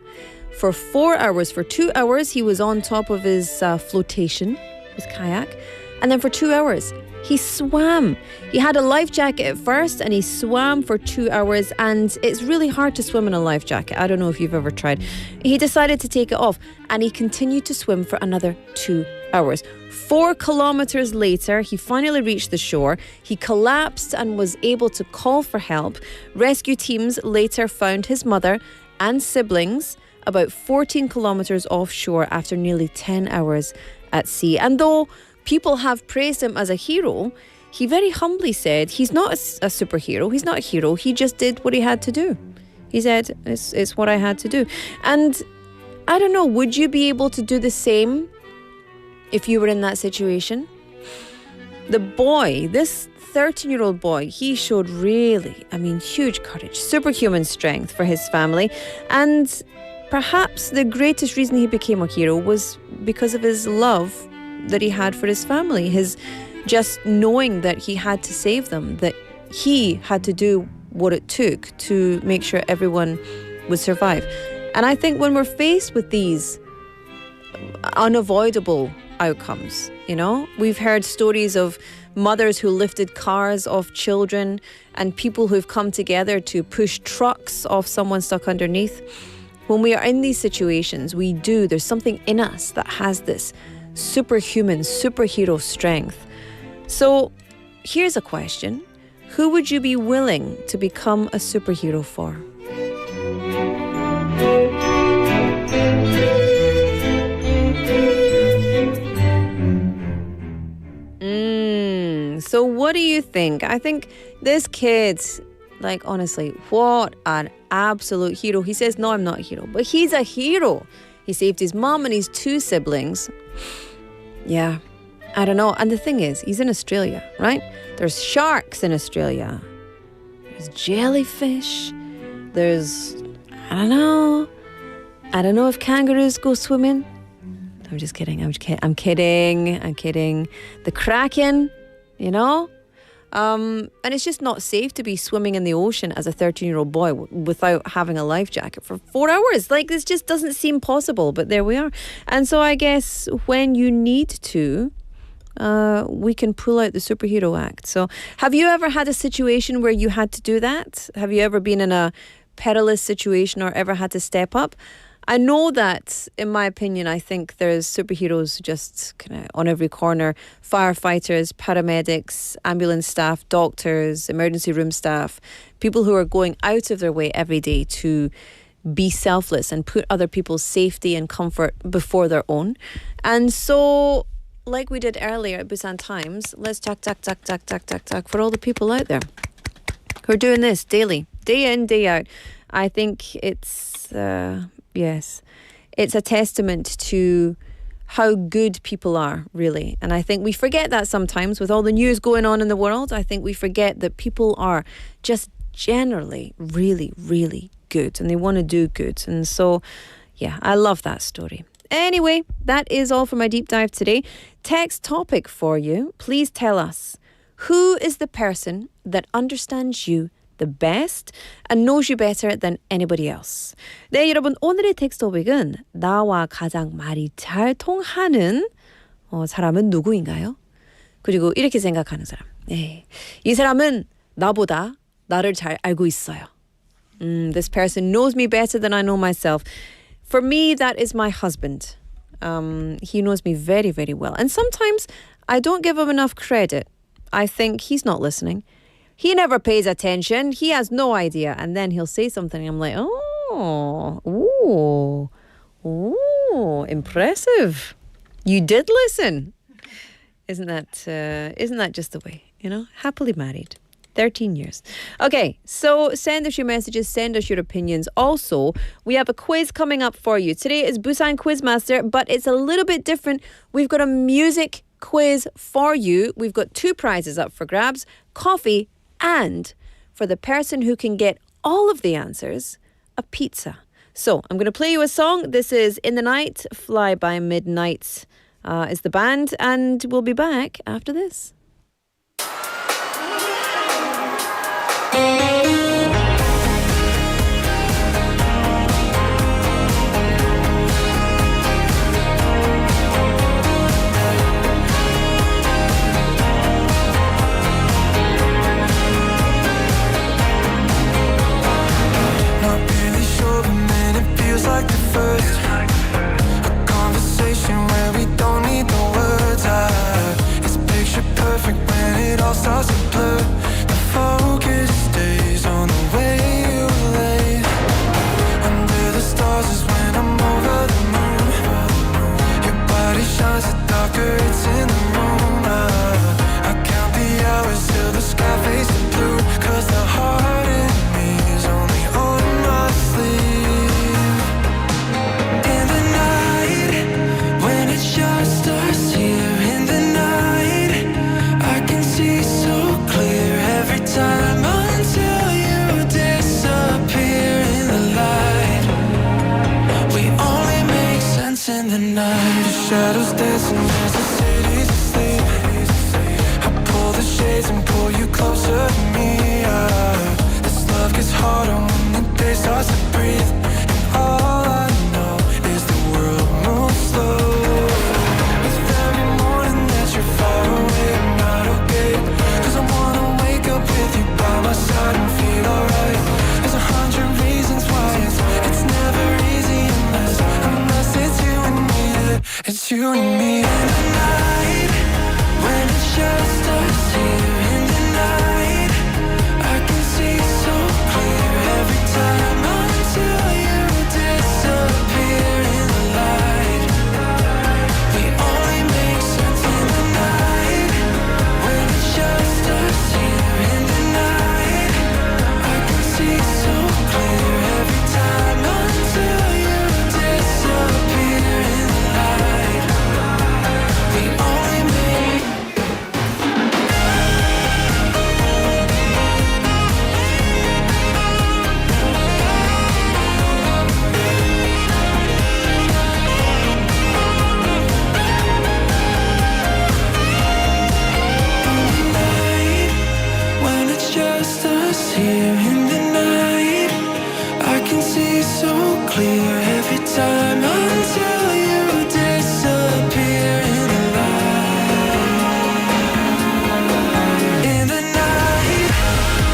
For 4 hours, for 2 hours, he was on top of his flotation, his kayak. And then for 2 hours, he swam. He had a life jacket at first and he swam for 2 hours. And it's really hard to swim in a life jacket. I don't know if you've ever tried. He decided to take it off and he continued to swim for another 2 hours. 4 kilometers later, he finally reached the shore. He collapsed and was able to call for help. Rescue teams later found his mother and siblings about 14 kilometers offshore after nearly 10 hours at sea. And though people have praised him as a hero, he very humbly said he's not a superhero, he's not a hero, he just did what he had to do. He said, it's what I had to do. And I don't know, would you be able to do the same if you were in that situation? The boy, this 13-year-old boy, he showed really, huge courage, superhuman strength for his family. And perhaps the greatest reason he became a hero was because of his love that he had for his family, his just knowing that he had to save them, that he had to do what it took to make sure everyone would survive. And I think when we're faced with these unavoidable outcomes, you know, we've heard stories of mothers who lifted cars off children and people who've come together to push trucks off someone stuck underneath. When we are in these situations, there's something in us that has this superhuman, superhero strength. So here's a question. Who would you be willing to become a superhero for? So what do you think? I think this kid, like honestly, what an absolute hero. He says, no, I'm not a hero, but he's a hero. He saved his mom and his 2 siblings. Yeah, I don't know. And the thing is, he's in Australia, right? There's sharks in Australia. There's jellyfish. There's, I don't know if kangaroos go swimming. I'm just kidding. I'm kidding. The kraken, you know? And it's just not safe to be swimming in the ocean as a 13-year-old boy without having a life jacket for 4 hours. Like, this just doesn't seem possible, but there we are. And so I guess when you need to, we can pull out the superhero act. So have you ever had a situation where you had to do that? Have you ever been in a perilous situation or ever had to step up? I know that, in my opinion, I think there's superheroes just kind of on every corner. Firefighters, paramedics, ambulance staff, doctors, emergency room staff, people who are going out of their way every day to be selfless and put other people's safety and comfort before their own. And so, like we did earlier at Busan Times, let's talk for all the people out there who are doing this daily, day in, day out. I think it's... Yes, it's a testament to how good people are, really. And I think we forget that sometimes with all the news going on in the world. I think we forget that people are just generally really, really good and they want to do good. And so, yeah, I love that story. Anyway, that is all for my deep dive today. Text topic for you. Please tell us, who is the person that understands you the best and knows you better than anybody else. 네, 여러분, 오늘의 텍스트 토픽은 나와 가장 말이 잘 통하는 사람은 누구인가요? 그리고 이렇게 생각하는 사람. 네, 이 사람은 나보다 나를 잘 알고 있어요. This person knows me better than I know myself. For me, that is my husband. He knows me very, very well. And sometimes I don't give him enough credit. I think he's not listening. He never pays attention. He has no idea. And then he'll say something. And I'm like, impressive. You did listen. Isn't that just the way, you know? Happily married. 13 years. Okay, so send us your messages, send us your opinions. Also, we have a quiz coming up for you. Today is Busan Quizmaster, but it's a little bit different. We've got a music quiz for you. We've got 2 prizes up for grabs, coffee, and for the person who can get all of the answers, a pizza. So I'm going to play you a song. This is In the Night, Fly by Midnight is the band, and we'll be back after this. Like the first a conversation where we don't need the words. It's picture perfect. in the night, the shadows dancing as the city's asleep. I pull the shades and pull you closer to me. This love gets harder when the day starts to breathe. And all I know is the world moves slow. It's every morning that you're far away, I'm not okay. 'Cause I wanna wake up with you by my side and feel alright. There's 100 reasons why it's never easy unless it's you and me. It's you and me in the night, when it's just us here in the night. I can see so clear every time until you disappear in the light. We only make sense in the night, when it's just us here in the night. I can see so clear every time until you disappear in the light. We only make when it's just us here in the night. I can see so clear every time until you disappear in the light. In the night,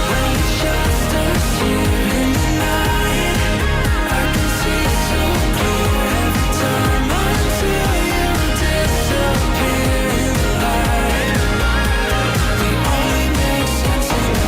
when it's just us here in the night. I can see so clear every time until you disappear in the light. We only make sense in the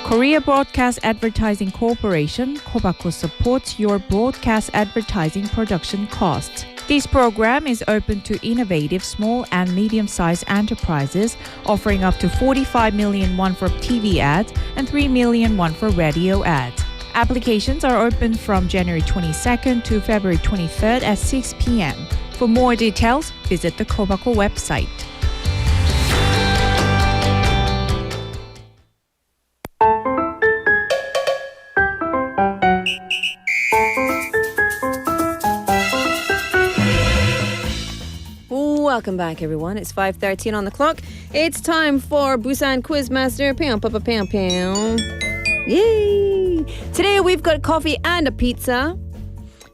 Korea Broadcast Advertising Corporation, Kobaku supports your broadcast advertising production costs. This program is open to innovative small and medium-sized enterprises, offering up to 45 million won for TV ads and 3 million won for radio ads. Applications are open from January 22nd to February 23rd at 6 p.m. For more details, visit the Kobaku website. Welcome back, everyone. It's 5:13 on the clock. It's time for Busan Quizmaster. Pam, pam, pam, pam. Yay! Today we've got coffee and a pizza.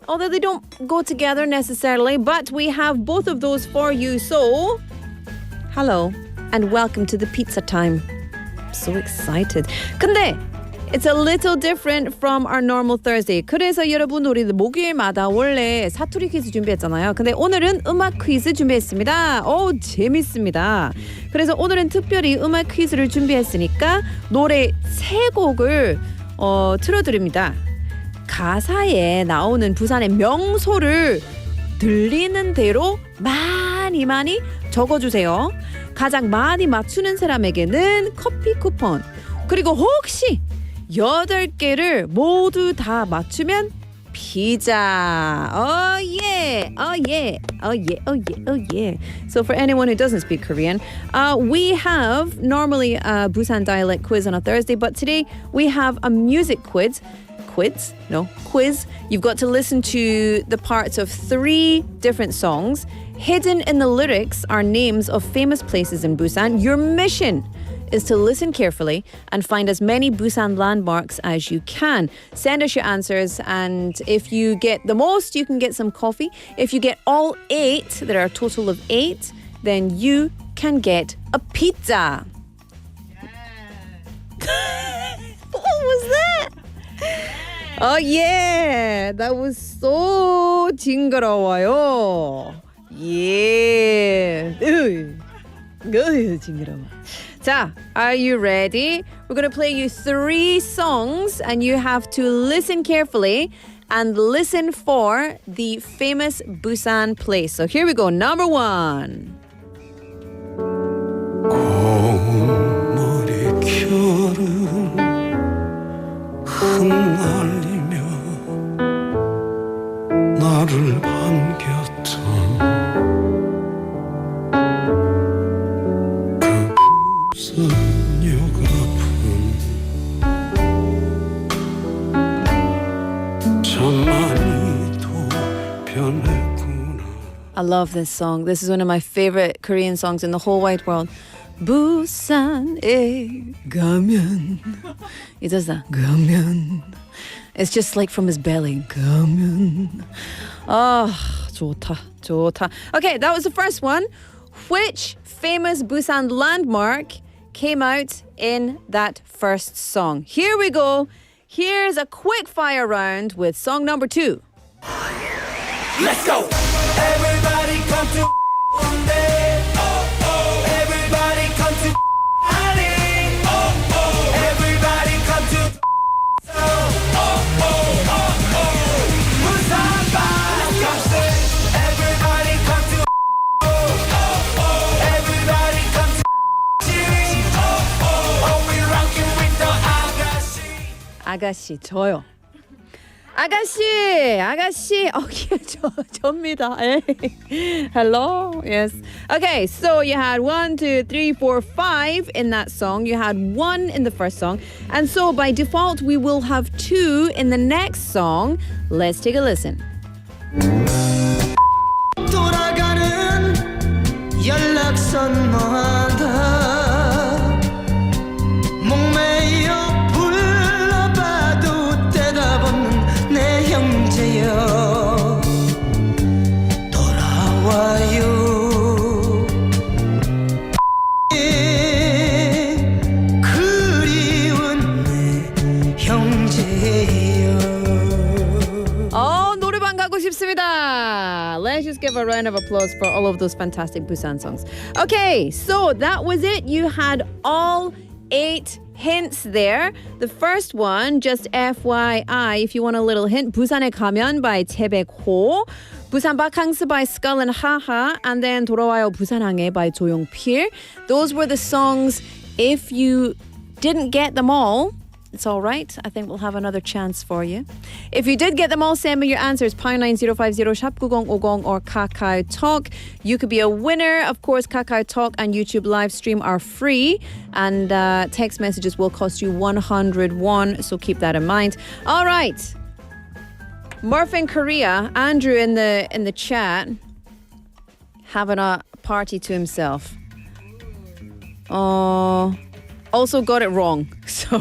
Although they don't go together necessarily, but we have both of those for you. So, hello and welcome to the pizza time. So excited. 근데 it's a little different from our normal Thursday. 그래서 여러분 우리 목요일마다 원래 사투리 퀴즈 준비했잖아요. 근데 오늘은 음악 퀴즈 준비했습니다. 오, 재밌습니다. 그래서 오늘은 특별히 음악 퀴즈를 준비했으니까 노래 3곡을 틀어드립니다. 가사에 나오는 부산의 명소를 들리는 대로 많이 적어주세요. 가장 많이 맞추는 사람에게는 커피 쿠폰, 그리고 혹시 8개를 모두 다 맞추면 피자. Oh yeah. Oh yeah. Oh yeah. Oh yeah. Oh yeah. So for anyone who doesn't speak Korean, we have normally a Busan dialect quiz on a Thursday, but today we have a music quiz. Quiz. You've got to listen to the parts of 3 different songs. Hidden in the lyrics are names of famous places in Busan. Your mission is to listen carefully and find as many Busan landmarks as you can. Send us your answers, and if you get the most, you can get some coffee. If you get all 8, there are a total of 8, then you can get a pizza. What was that? Oh yeah, that was so 징그러워요. Yeah. 징그러워. 자, are you ready? We're going to play you 3 songs and you have to listen carefully and listen for the famous Busan place. So here we go. Number 1. 흩날리며 나를 반겼던 그 부산역 앞은 참 많이도 변했구나. I love this song. This is one of my favorite Korean songs in the whole wide world. 부산에 가면 he does that. 가면. It's just like from his belly. 가면. 좋다. 좋다. Okay, that was the first one. Which famous Busan landmark came out in that first song? Here we go. Here's a quick fire round with song number 2. Let's go. Everybody come to Hyundai. Everybody come to Ali. Everybody come to Busan Times. Everybody come to Everybody come to Oh, we rocking with the 아가씨 저요. 아가씨. Oh, yeah, 접니다. Hello. Yes. Okay, so you had 1, 2, 3, 4, 5 in that song. You had 1 in the first song. And so by default, we will have 2 in the next song. Let's take a listen. 돌아가는 연락선마다 목매여 불러봐도 대답 없는 내 형제여 돌아와요. 그리운 내 형제여. 노래방 가고 싶습니다. Let's just give a round of applause for all of those fantastic Busan songs. Okay, so that was it. You had all 8 hints there. The first one, just FYI, if you want a little hint, 부산에 가면 by 태백호, 부산 바캉스 by Skull and Haha, and then 돌아와요 부산항에 by 조용필. Those were the songs. If you didn't get them all, it's all right. I think we'll have another chance for you. If you did get them all, send me your answers. #9050 샵9050 or Kakao Talk. You could be a winner. Of course, Kakao Talk and YouTube live stream are free, and text messages will cost you 100 won. So keep that in mind. All right, Murph in Korea, Andrew in the chat, having a party to himself. Also got it wrong. So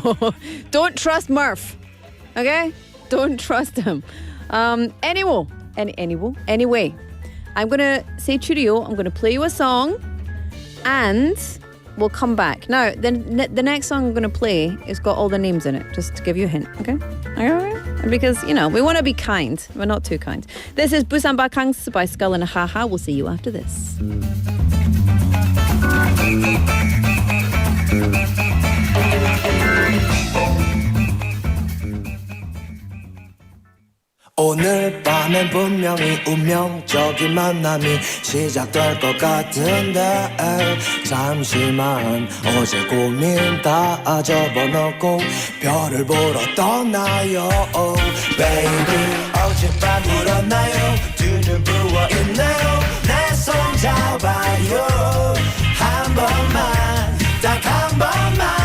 don't trust Murph. Okay? Don't trust him. Anyway, I'm going to say cheerio. I'm going to play you a song and we'll come back. Now, the next song I'm going to play has got all the names in it, just to give you a hint. Okay? All right? Because, we want to be kind. We're not too kind. This is Busan 바캉스 by Skull and Haha. We'll see you after this. 오늘 밤엔 분명히 운명적인 만남이 시작될 것 같은데 잠시만 어제 고민 다 접어놓고 별을 보러 떠나요 Baby 어젯밤 울었나요 두 눈 부어있나요 내 손 잡아요 한 번만 딱 한 번만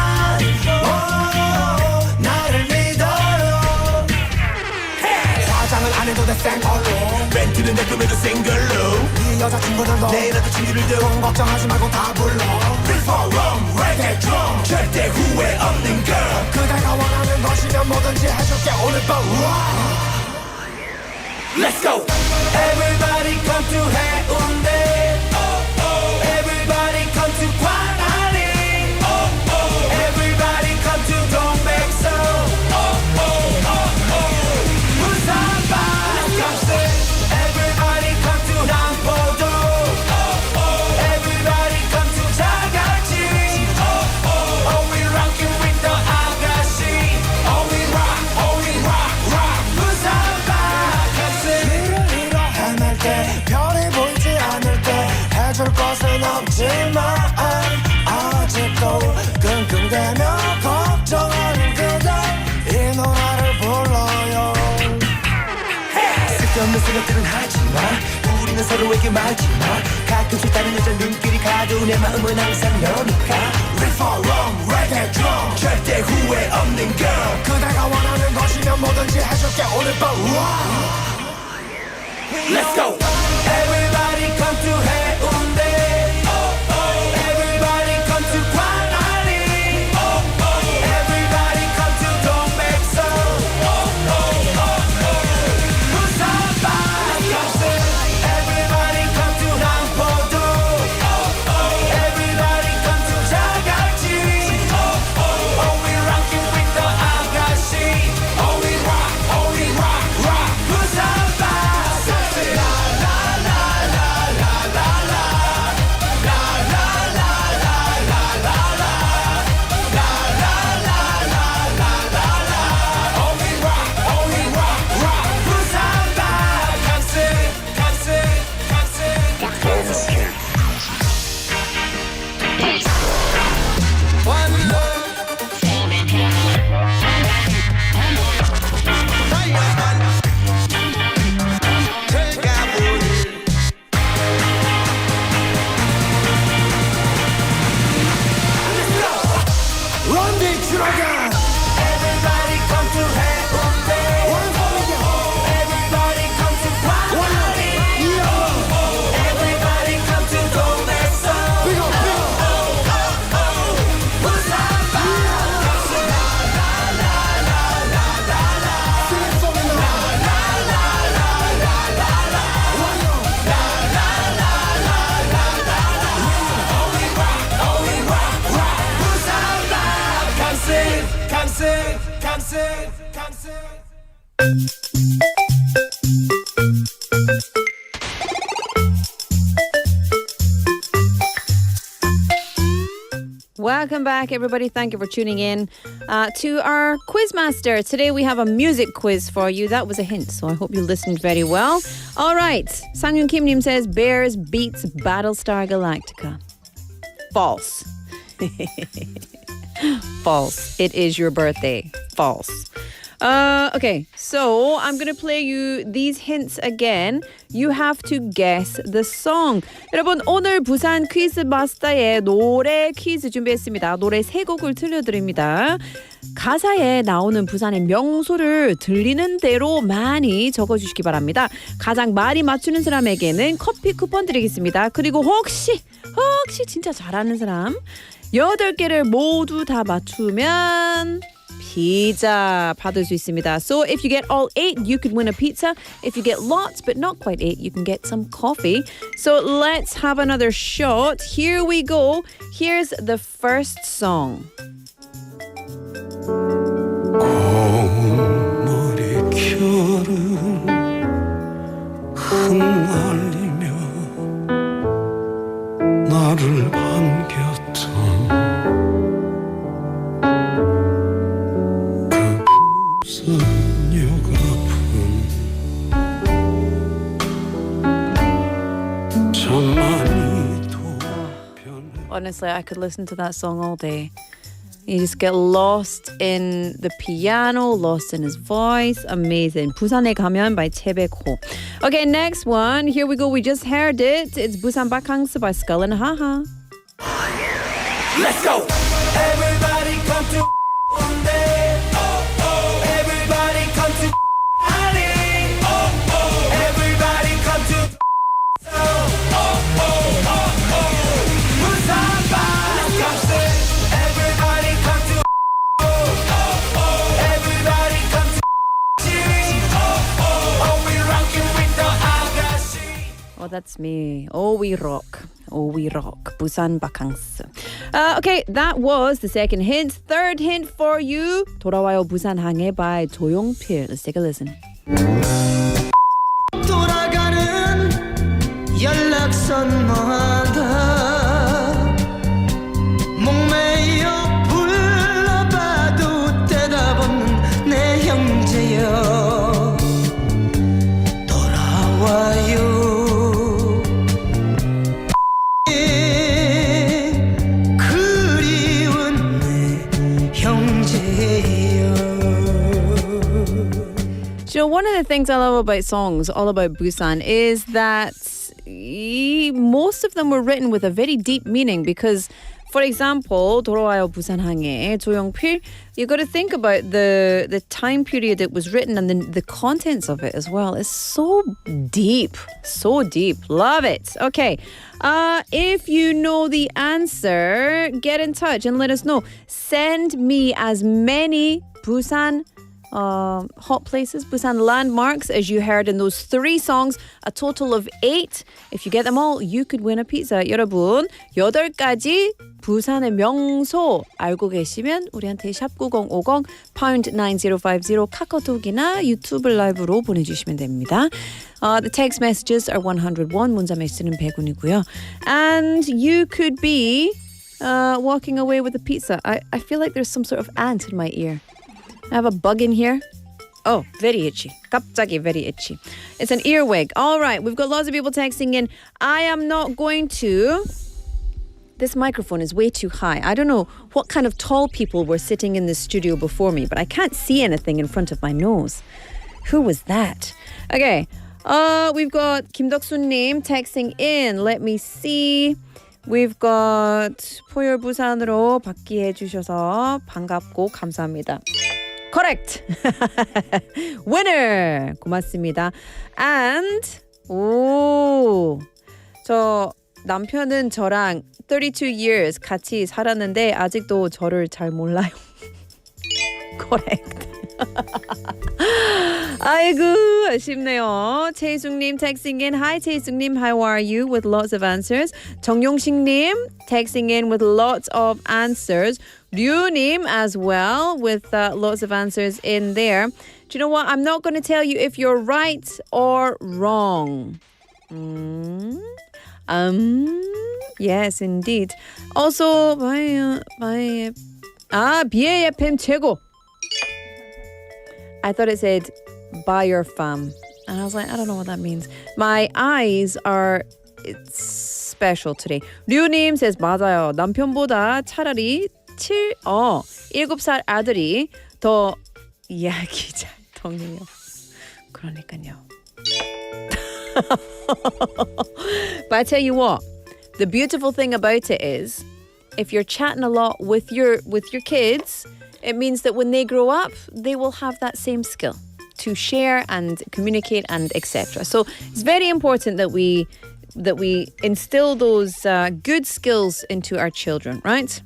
안 해도 돼 생얼로 멘트는 내 꿈에도 싱글로 네 여자친구는 너 내일에도 친구를 등 걱정하지 말고 다 불러 Reform, reggae, drum 절대 후회 없는 girl 그대가 원하는 것이면 뭐든지 해줄게 오늘 밤 Let's go Everybody come to 해운대 Everybody come to 광안리 Everybody come to 동백섬 Everybody come to 남포도 Everybody come to 자갈치 Oh we rockin' with the 아가씨 Oh we rock 부산 바캉스 길을 잃어 헤맬 때 별이 보이지 않을 때 해줄 것은 없지만 아직도 끙끙대며 걱정하는 그대 이 노래를 없는 생각들은 하지마 우리는 서로에게 말지마 가끔씩 다른 여자 눈길이 가도 내 마음은 항상 너니까 Right or wrong, right or wrong 절대 후회 없는 girl 그대가 원하는 것이면 뭐든지 해줄게 오늘 밤 Let's go Everybody come to 해운대 Everybody come to 광안리 Everybody come to 동백섬 부산바 Everybody come to 남포도 Everybody come to 자갈치 Oh we rockin' with the 아가씨 Oh we rock, rock 부산바 Everybody come to 해운대 Everybody come to 광안리 Everybody come to 동백섬 부산바 강세 Welcome back, everybody. Thank you for tuning in to our Quizmaster. Today we have a music quiz for you. That was a hint, so I hope you listened very well. All right. Sangyun Kim Nim says Bears beats Battlestar Galactica. False. False. It is your birthday. False. Okay, so I'm going to play you these hints again. You have to guess the song. 여러분, 오늘 부산 퀴즈 마스터의 노래 퀴즈 준비했습니다. 노래 3곡을 들려드립니다. 가사에 나오는 부산의 명소를 들리는 대로 많이 적어주시기 바랍니다. 가장 많이 맞추는 사람에게는 커피 쿠폰 드리겠습니다. 그리고 혹시 진짜 잘하는 사람 8개를 모두 다 맞추면 피자 받을 수 있습니다. So if you get all 8, you could win a pizza. If you get lots but not quite 8, you can get some coffee. So let's have another shot. Here we go. Here's the first song. 머리결은 흩날리며 나를 반겼던 Honestly, I could listen to that song all day. You just get lost in the piano, lost in his voice. Amazing. 부산에 가면 by 채백호. Okay, next one. Here we go. We just heard it. It's 부산 바캉스 by Skull and Haha. Let's go. Everybody come to Everybody come to Everybody come to Oh, that's me. Oh, we rock. Busan 바캉스. Okay, that was the second hint. Third hint for you. 돌아와요 부산항해 by 조용필. Let's take a listen. 돌아가는 연락선마다 목매여 불러봐도 대답 없는 내 형제여 돌아와요 one of the things I love about songs all about Busan is that most of them were written with a very deep meaning because, for example, 돌아와요 부산항에 조용필, you got to think about the time period it was written and the contents of it as well. It's so deep. Love it. Okay. If you know the answer, get in touch and let us know. Send me as many Busan hot places, Busan landmarks as you heard in those 3 songs, a total of 8. If you get them all, you could win a pizza. 여러분, 8가지 부산의 명소 알고 계시면 우리한테 샵 9050 pound 9050 카카오톡이나 유튜브 라이브로 보내주시면 됩니다. The text messages are 101, 문자 메시지는 100원이고요. And you could be walking away with a pizza. I feel like there's some sort of ant in my ear. I have a bug in here. Oh, very itchy. 갑자기 very itchy. It's an earwig. All right, we've got lots of people texting in. I am not going to... This microphone is way too high. I don't know what kind of tall people were sitting in this studio before me, but I can't see anything in front of my nose. Who was that? Okay, we've got 김덕수님 texting in. Let me see. We've got For Your Busan으로 받기 해주셔서 반갑고 감사합니다. Correct. Winner. 고맙습니다. And 저 남편은 저랑 32 years 같이 살았는데 아직도 저를 잘 몰라요. Correct. 아이고 아쉽네요. 최희숙님 texting in. Hi 최희숙님, how are you? With lots of answers. 정용식님 texting in with lots of answers. 류님 as well with lots of answers in there. Do you know what? I'm not going to tell you if you're right or wrong. Yes, indeed. Also, BAFM 최고. I thought it said by your fam. And I was like, I don't know what that means. My eyes are it's special today. 류님 says 맞아요. 남편보다 차라리 7살 아들이 더 이야기 잘 통해요. 그러니까요. But I tell you what, the beautiful thing about it is, if you're chatting a lot with your kids, it means that when they grow up, they will have that same skill to share and communicate and etc. So it's very important that we instill those good skills into our children, right?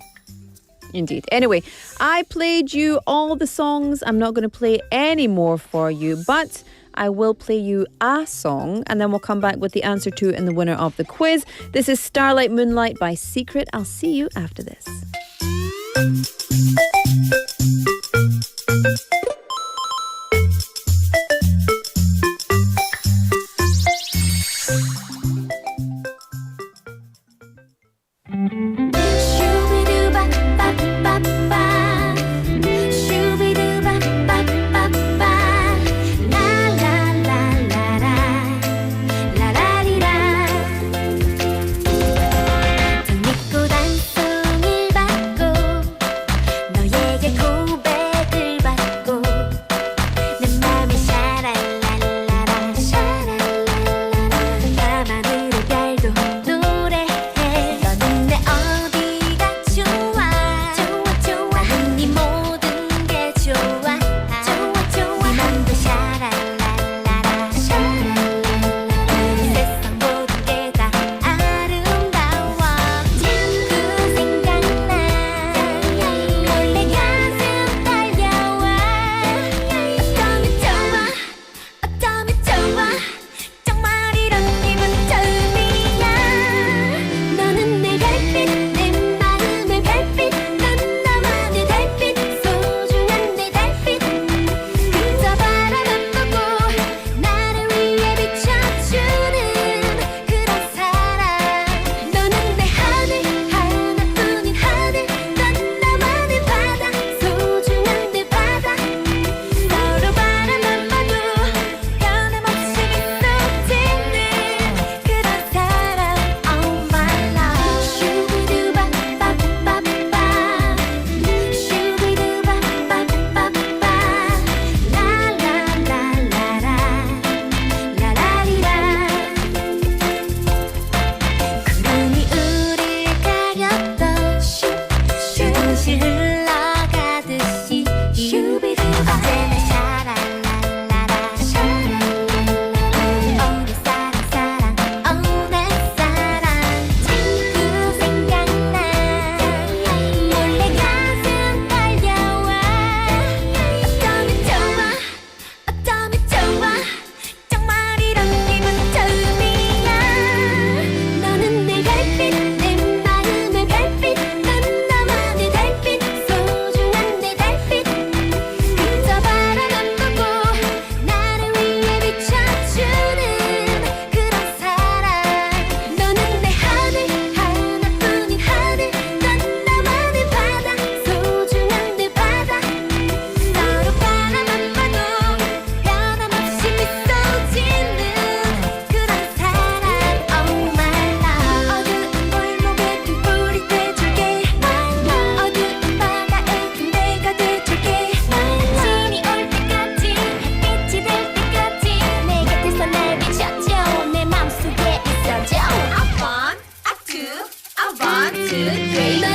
Indeed. Anyway, I played you all the songs. I'm not going to play any more for you, but I will play you a song and then we'll come back with the answer to and the winner of the quiz. This is Starlight Moonlight by Secret. I'll see you after this. One, two, three, four.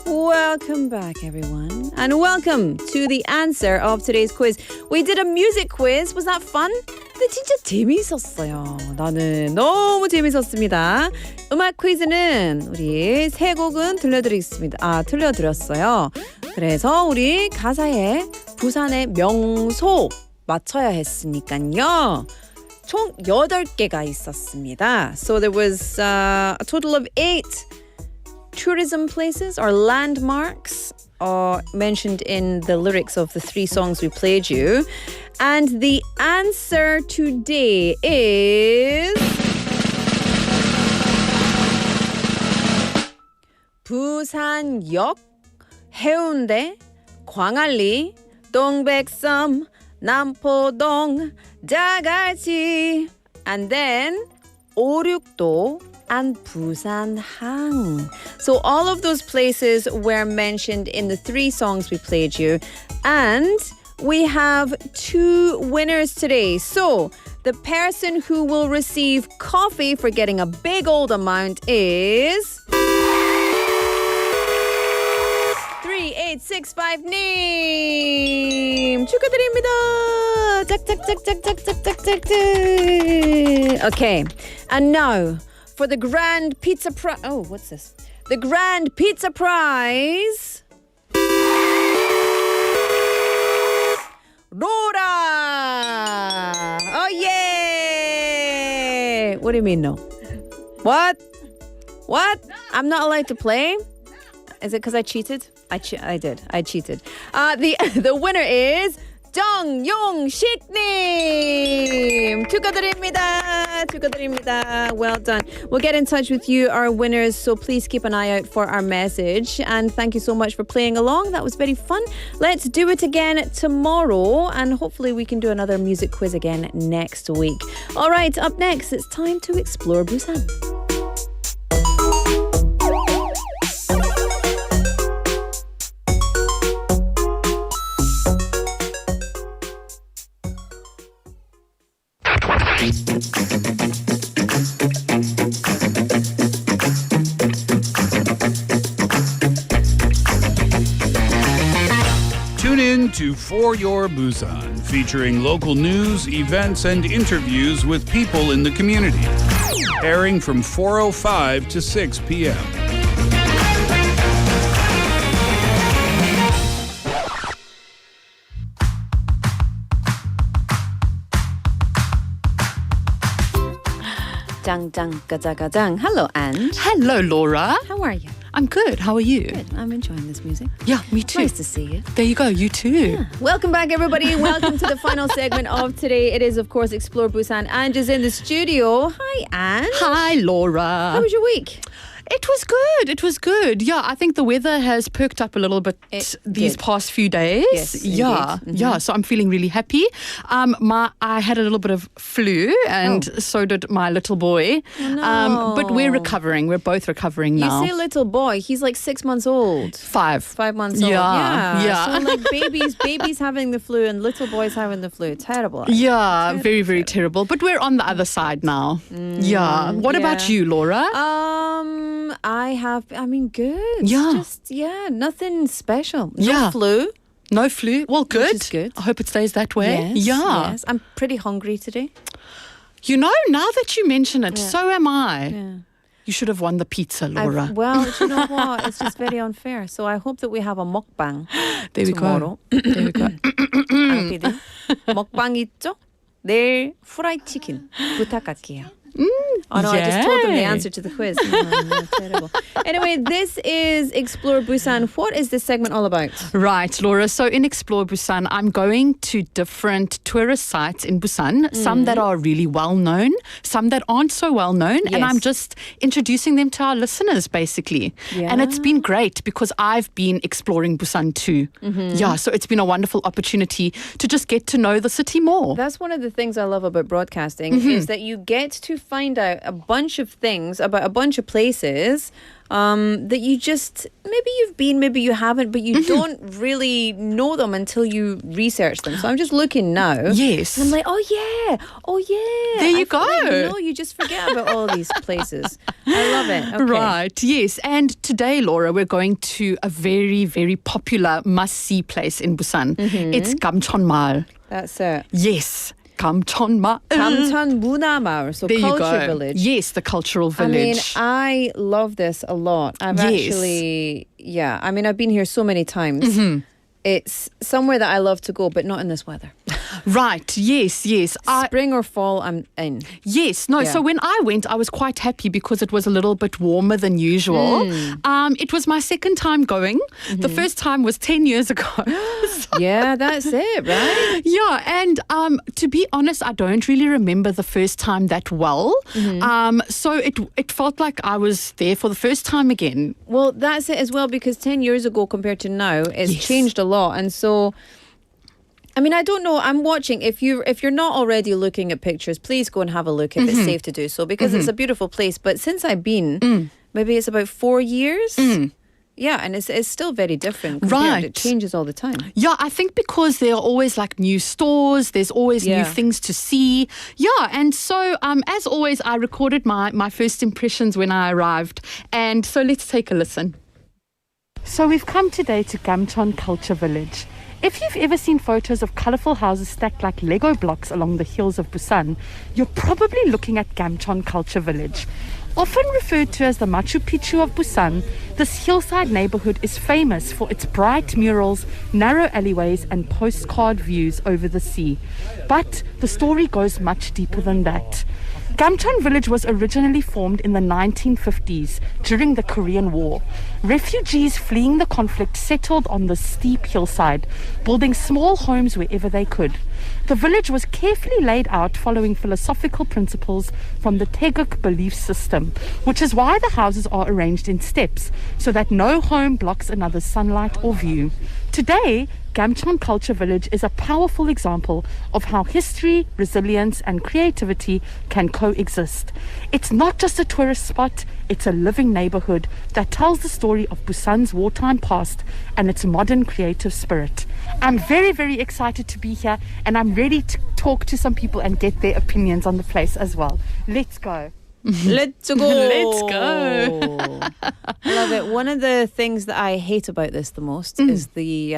Welcome back, everyone, and welcome to the answer of today's quiz. We did a music quiz. Was that fun? 근데 진짜 재미있었어요. 나는 너무 재미있었습니다. 음악 퀴즈는 우리 세 곡은 들려드렸어요. 그래서 우리 가사에 부산의 명소 맞춰야 했으니까요. 총 8개가 있었습니다. So there was a total of 8 tourism places or landmarks mentioned in the lyrics of the 3 songs we played you. And the answer today is 부산역, 해운대, 광안리, 동백섬, 남포동, 자갈치, and then 오륙도 and 부산항. So all of those places were mentioned in the 3 songs we played you. And we have 2 winners today. So the person who will receive coffee for getting a big old amount is 3865님. 축하드립니다. 짝짝짝짝짝짝짝짝짝. Okay. And now for the grand pizza prize. Oh, what's this? The grand pizza prize. Rora! Oh, yeah! What do you mean, no? What? What? I'm not allowed to play? Is it because I cheated? I did. I cheated. The winner is 정용식님. 축하드립니다. Well done. We'll get in touch with you, our winners, so please keep an eye out for our message. And thank you so much for playing along. That was very fun. Let's do it again tomorrow, and hopefully we can do another music quiz again next week. All right, up next, it's time to explore Busan. Tune in to For Your Busan, featuring local news, events, and interviews with people in the community. Airing from 4:05 to 6 p.m. 짱짱가자가장. Hello, Ange. Hello, Laura. How are you? I'm good. How are you? Good. I'm enjoying this music. Yeah, me too. Nice to see you. There you go. You too. Yeah. Welcome back, everybody. Welcome to the final segment of today. It is, of course, Explore Busan. Ange is in the studio. Hi, Ange. Hi, Laura. How was your week? It was good. It was good. Yeah, I think the weather has perked up a little bit these past few days. Yes, yeah, indeed. yeah. So I'm feeling really happy. I had a little bit of flu, and so did my little boy. Oh, no. But we're recovering. We're both recovering now. You say little boy. He's like 6 months old. 5. 5 months old. Yeah. So like babies having the flu and little boys having the flu. Terrible. Yeah, very, very terrible. But we're on the other side now. Yeah. What about you, Laura? Good. Yeah. Just, nothing special. No Yeah. flu. No flu. Well, good. Which is good. I hope it stays that way. Yes. I'm pretty hungry today. You know, now that you mention it, so am I. Yeah. You should have won the pizza, Laura. Well, you know what? It's just very unfair. So I hope that we have a mukbang There we tomorrow. go. There we go. 안 PD. 먹방 있죠? 내일 프라이 치킨 부탁할게요. Oh no, I just told them the yay. answer to the quiz. No, terrible. Anyway, this is Explore Busan. What is this segment all about? Right, Laura. So in Explore Busan, I'm going to different tourist sites in Busan, some that are really well known, some that aren't so well known, and I'm just introducing them to our listeners, basically. And it's been great because I've been exploring Busan too. Yeah, so it's been a wonderful opportunity to just get to know the city more. That's one of the things I love about broadcasting is that you get to find out a bunch of things about a bunch of places that you just, maybe you've been, maybe you haven't, but you don't really know them until you research them. So I'm just looking now. Yes. And I'm like, oh yeah. There you go. No, you just forget about all these places. I love it. Okay. Right, yes. And today, Laura, we're going to a very, very popular must-see place in Busan. It's Gamcheon. That's it. Yes. Gamcheon. Gamcheon 문화마을, so there culture you go. village. Yes, the cultural I mean, village. I love this a lot. I've actually, I've been here so many times. It's somewhere that I love to go, but not in this weather. Right, yes. Spring or fall, I'm in. Yes, no, so when I went, I was quite happy because it was a little bit warmer than usual. It was my second time going. The first time was 10 years ago. Yeah, that's it, right? Yeah, and to be honest, I don't really remember the first time that well. So it felt like I was there for the first time again. Well, that's it as well, because 10 years ago compared to now, it's changed a lot. And so, I mean, I don't know. I'm watching. If you're not already looking at pictures, please go and have a look if it's safe to do so, because it's a beautiful place. But since I've been, maybe it's about 4 years. Yeah, and it's still very different. Right. It changes all the time. Yeah, I think because there are always like new stores, there's always new things to see. Yeah, and so as always, I recorded my first impressions when I arrived. And so let's take a listen. So we've come today to Gamcheon Culture Village. If you've ever seen photos of colourful houses stacked like Lego blocks along the hills of Busan, you're probably looking at Gamcheon Culture Village. Often referred to as the Machu Picchu of Busan, this hillside neighbourhood is famous for its bright murals, narrow alleyways and postcard views over the sea. But the story goes much deeper than that. Gamcheon village was originally formed in the 1950s during the Korean War. Refugees fleeing the conflict settled on the steep hillside, building small homes wherever they could. The village was carefully laid out following philosophical principles from the THU belief system, which is why the houses are arranged in steps, so that no home blocks another's sunlight or view. Today, Gamcheon Culture Village is a powerful example of how history, resilience and creativity can coexist. It's not just a tourist spot, it's a living neighbourhood that tells the story of Busan's wartime past and its modern creative spirit. I'm very, very excited to be here, and I'm ready to talk to some people and get their opinions on the place as well. Let's go. Let's go. Let's go. I love it. One of the things that I hate about this the most is the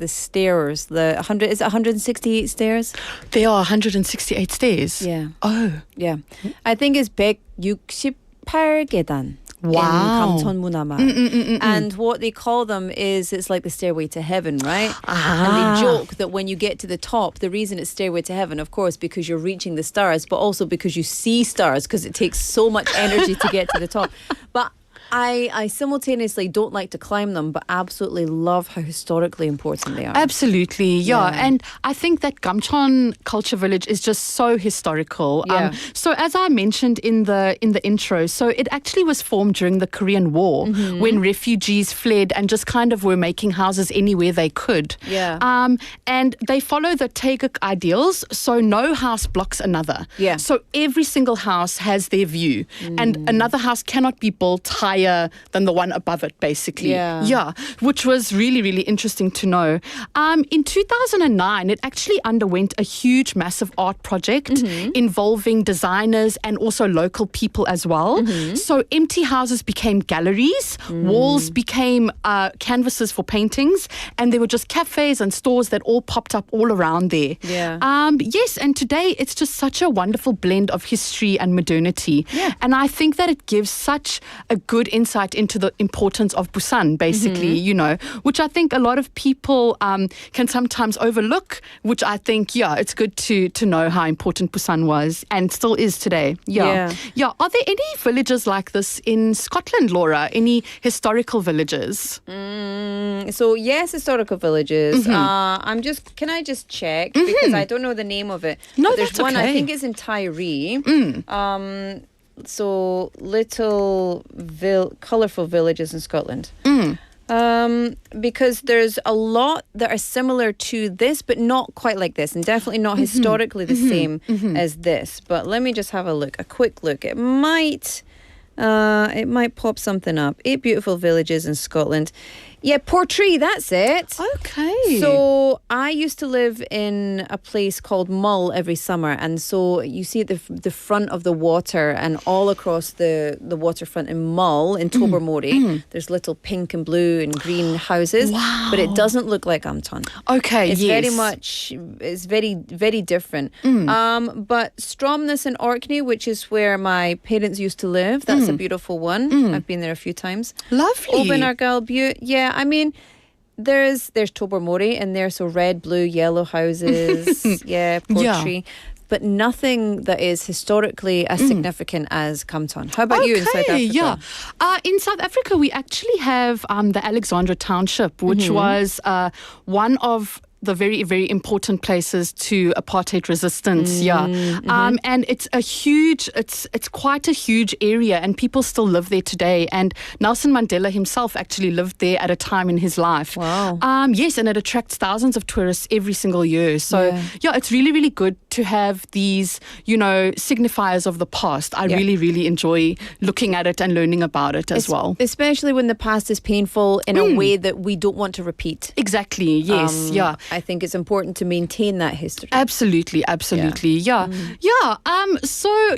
stairs. Is it 168 stairs? There are 168 stairs. Yeah. Oh. Yeah. I think it's 168계단. Wow. In Gamcheon 문화마을. And what they call them is, it's like the stairway to heaven, right? And they joke that when you get to the top, the reason it's stairway to heaven, of course, because you're reaching the stars, but also because you see stars, because it takes so much energy to get to the top. But I simultaneously don't like to climb them, but absolutely love how historically important they are. Absolutely, yeah. And I think that Gamcheon Culture Village is just so historical. Yeah. So as I mentioned in the intro, so it actually was formed during the Korean War when refugees fled and just kind of were making houses anywhere they could. Yeah. And they follow the THU ideals, so no house blocks another. Yeah. So every single house has their view, and another house cannot be built higher higher than the one above it, basically. Yeah. Which was really, really interesting to know. In 2009, it actually underwent a huge, massive art project involving designers and also local people as well. So empty houses became galleries, walls became canvases for paintings, and there were just cafes and stores that all popped up all around there. Yes, and today it's just such a wonderful blend of history and modernity. And I think that it gives such a good insight into the importance of Busan, basically, you know, which I think a lot of people can sometimes overlook, which I think, it's good to know how important Busan was and still is today. Yeah. Are there any villages like this in Scotland, Laura? Any historical villages? So yes, historical villages. Can I just check because I don't know the name of it. No, but there's that's one. okay. I think it's in Tyree. So little colourful villages in Scotland. Because there's a lot that are similar to this, but not quite like this, and definitely not historically the same as this. But let me just have a quick look. It might pop something up. 8 beautiful villages in Scotland. Yeah, Portree, that's it. Okay. So I used to live in a place called Mull every summer, and so you see at the front of the water and all across the waterfront in Mull in Tobermory, there's little pink and blue and green houses, but it doesn't look like Gamcheon. Okay, it's yes. it's very, very different. But Stromness in Orkney, which is where my parents used to live, that's a beautiful one. I've been there a few times. Lovely. Oban Argyll Butte, yeah. I mean, there's Tobermory in there, so red, blue, yellow houses, Portree, but nothing that is historically as significant as Gamcheon. How about you in South Africa? In South Africa, we actually have the Alexandra Township, which was one of the very, very important places to apartheid resistance. And it's quite a huge area, and people still live there today. And Nelson Mandela himself actually lived there at a time in his life. Wow. Yes, and it attracts thousands of tourists every single year. So it's really, really good to have these, signifiers of the past. I really, really enjoy looking at it and learning about it as well. Especially when the past is painful in a way that we don't want to repeat. Exactly, yes, I think it's important to maintain that history. Absolutely. So,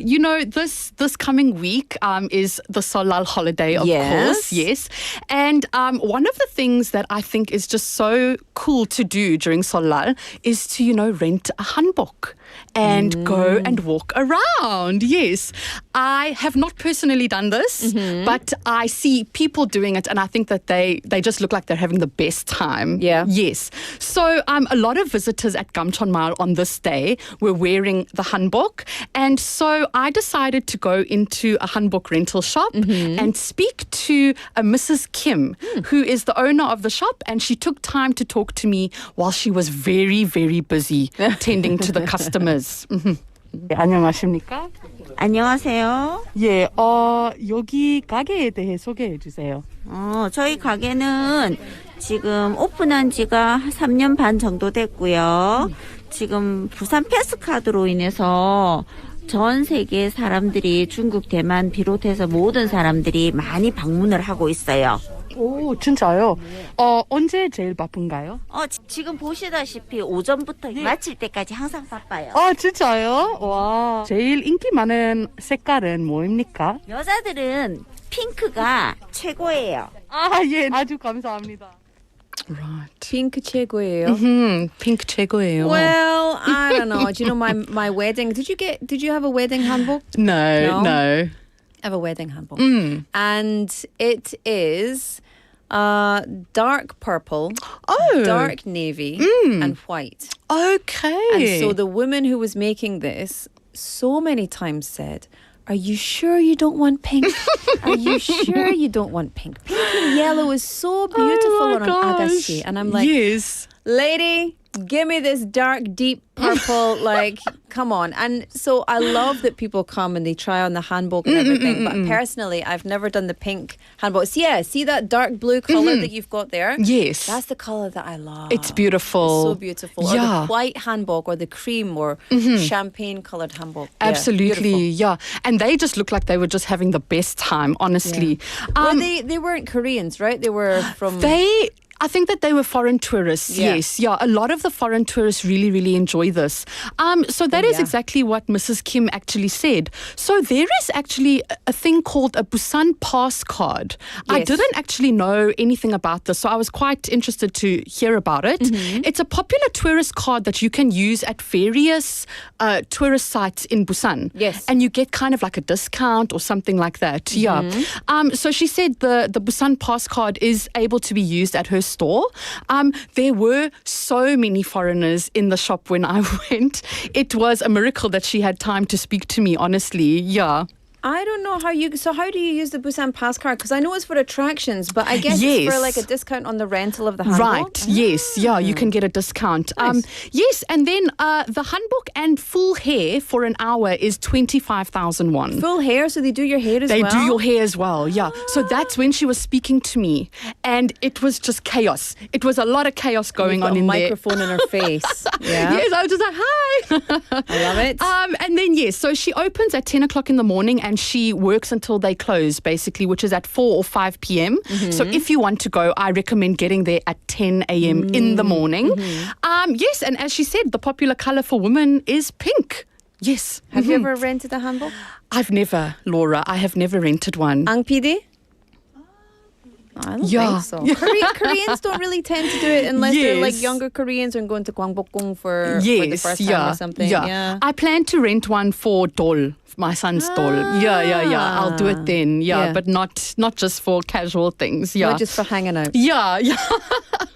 this coming week is the Solal holiday, of course. Yes. And one of the things that I think is just so cool to do during Solal is to, rent a hanbok and go and walk around. Yes. I have not personally done this, but I see people doing it, and I think that they just look like they're having the best time. Yeah. Yes. So a lot of visitors at Gamcheon Mall on this day were wearing the hanbok, and so I decided to go into a hanbok rental shop and speak to a Mrs. Kim, who is the owner of the shop, and she took time to talk to me while she was very, very busy tending to the customers. 안녕하십니까? 안녕하세요. 예, 여기 가게에 대해 소개해 주세요. 저희 가게는 지금 오픈한 지가 3년 반 정도 됐고요. 지금 부산 패스카드로 인해서 전 세계 사람들이 중국, 대만 비롯해서 모든 사람들이 많이 방문을 하고 있어요. 오, 진짜요? 언제 제일 바쁜가요? 지금 보시다시피 오전부터 마칠 때까지 항상 바빠요. 진짜요? 와. 제일 인기 많은 색깔은 뭐입니까? 여자들은 핑크가 최고예요. 예, 아주 감사합니다. Right. Pink 최고예요. Pink 최고예요. Well, I don't know. Do you know my wedding? Did you have a wedding handbook? No. I have a wedding handbook. And it is dark purple, dark navy, and white. Okay. And so the woman who was making this so many times said, "Are you sure you don't want pink? Are you sure you don't want pink? Pink and yellow is so beautiful on an agassi." And I'm like, yes. Lady, Give me this dark, deep purple, like, come on. And so I love that people come and they try on the hanbok and everything. But personally, I've never done the pink hanbok. So yeah, see that dark blue color that you've got there? Yes. That's the color that I love. It's beautiful. It's so beautiful. Or the white hanbok or the cream or champagne colored hanbok. Absolutely, yeah. And they just look like they were just having the best time, honestly. Well, they weren't Koreans, right? They were from... I think that they were foreign tourists, yes. Yeah, a lot of the foreign tourists really, really enjoy this. So that is exactly what Mrs. Kim actually said. So there is actually a thing called a Busan pass card. Yes. I didn't actually know anything about this, so I was quite interested to hear about it. It's a popular tourist card that you can use at various tourist sites in Busan. Yes. And you get kind of like a discount or something like that. Yeah. So she said the Busan pass card is able to be used at her store. There were so many foreigners in the shop when I went. It was a miracle that she had time to speak to me, honestly. Yeah. I don't know how do you use the Busan pass card? Because I know it's for attractions, but I guess it's for like a discount on the rental of the hanbok. Right, yes, yeah, you can get a discount. Nice. Yes, and then the hanbok and full hair for an hour is 25,000 won. Full hair, so they do your hair as well? They do your hair as well, yeah. So that's when she was speaking to me, and it was just chaos. It was a lot of chaos going on in there. Microphone in her face. Yeah. Yes, I was just like, hi. I love it. And then, yes, so she opens at 10 o'clock in the morning, and she works until they close, basically, which is at 4 or 5 p.m. So if you want to go, I recommend getting there at 10 a.m. in the morning. Yes, and as she said, the popular color for women is pink. Yes. Have you ever rented a hanbok? I've never, Laura. I have never rented one. Ang PD? I don't think so. Koreans don't really tend to do it unless they're like younger Koreans and going to Gwangbokgung for the first time or something. Yeah. I plan to rent one for Dol, my son's Dol. Yeah. I'll do it then. Yeah. But not just for casual things. Yeah. Not just for hanging out. Yeah.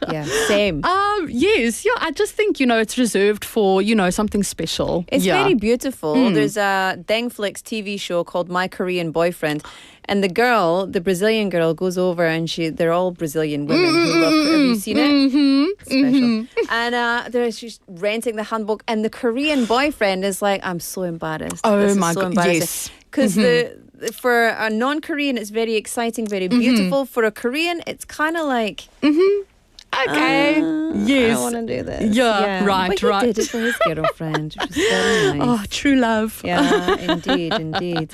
Yeah, same. Yes. Yeah. I just think, it's reserved for, something special. It's very beautiful. There's a Dengflix TV show called My Korean Boyfriend. And the Brazilian girl, goes over and they're all Brazilian women who love Have you seen it? Special. And she's renting the hanbok, and the Korean boyfriend is like, I'm so embarrassed. Oh my God, yes. Because for a non-Korean, it's very exciting, very beautiful. For a Korean, it's kind of like... Okay. Yes. I want to do this. Yeah. Right. But he did it for his girlfriend, which is very nice. Oh, true love. Yeah, indeed.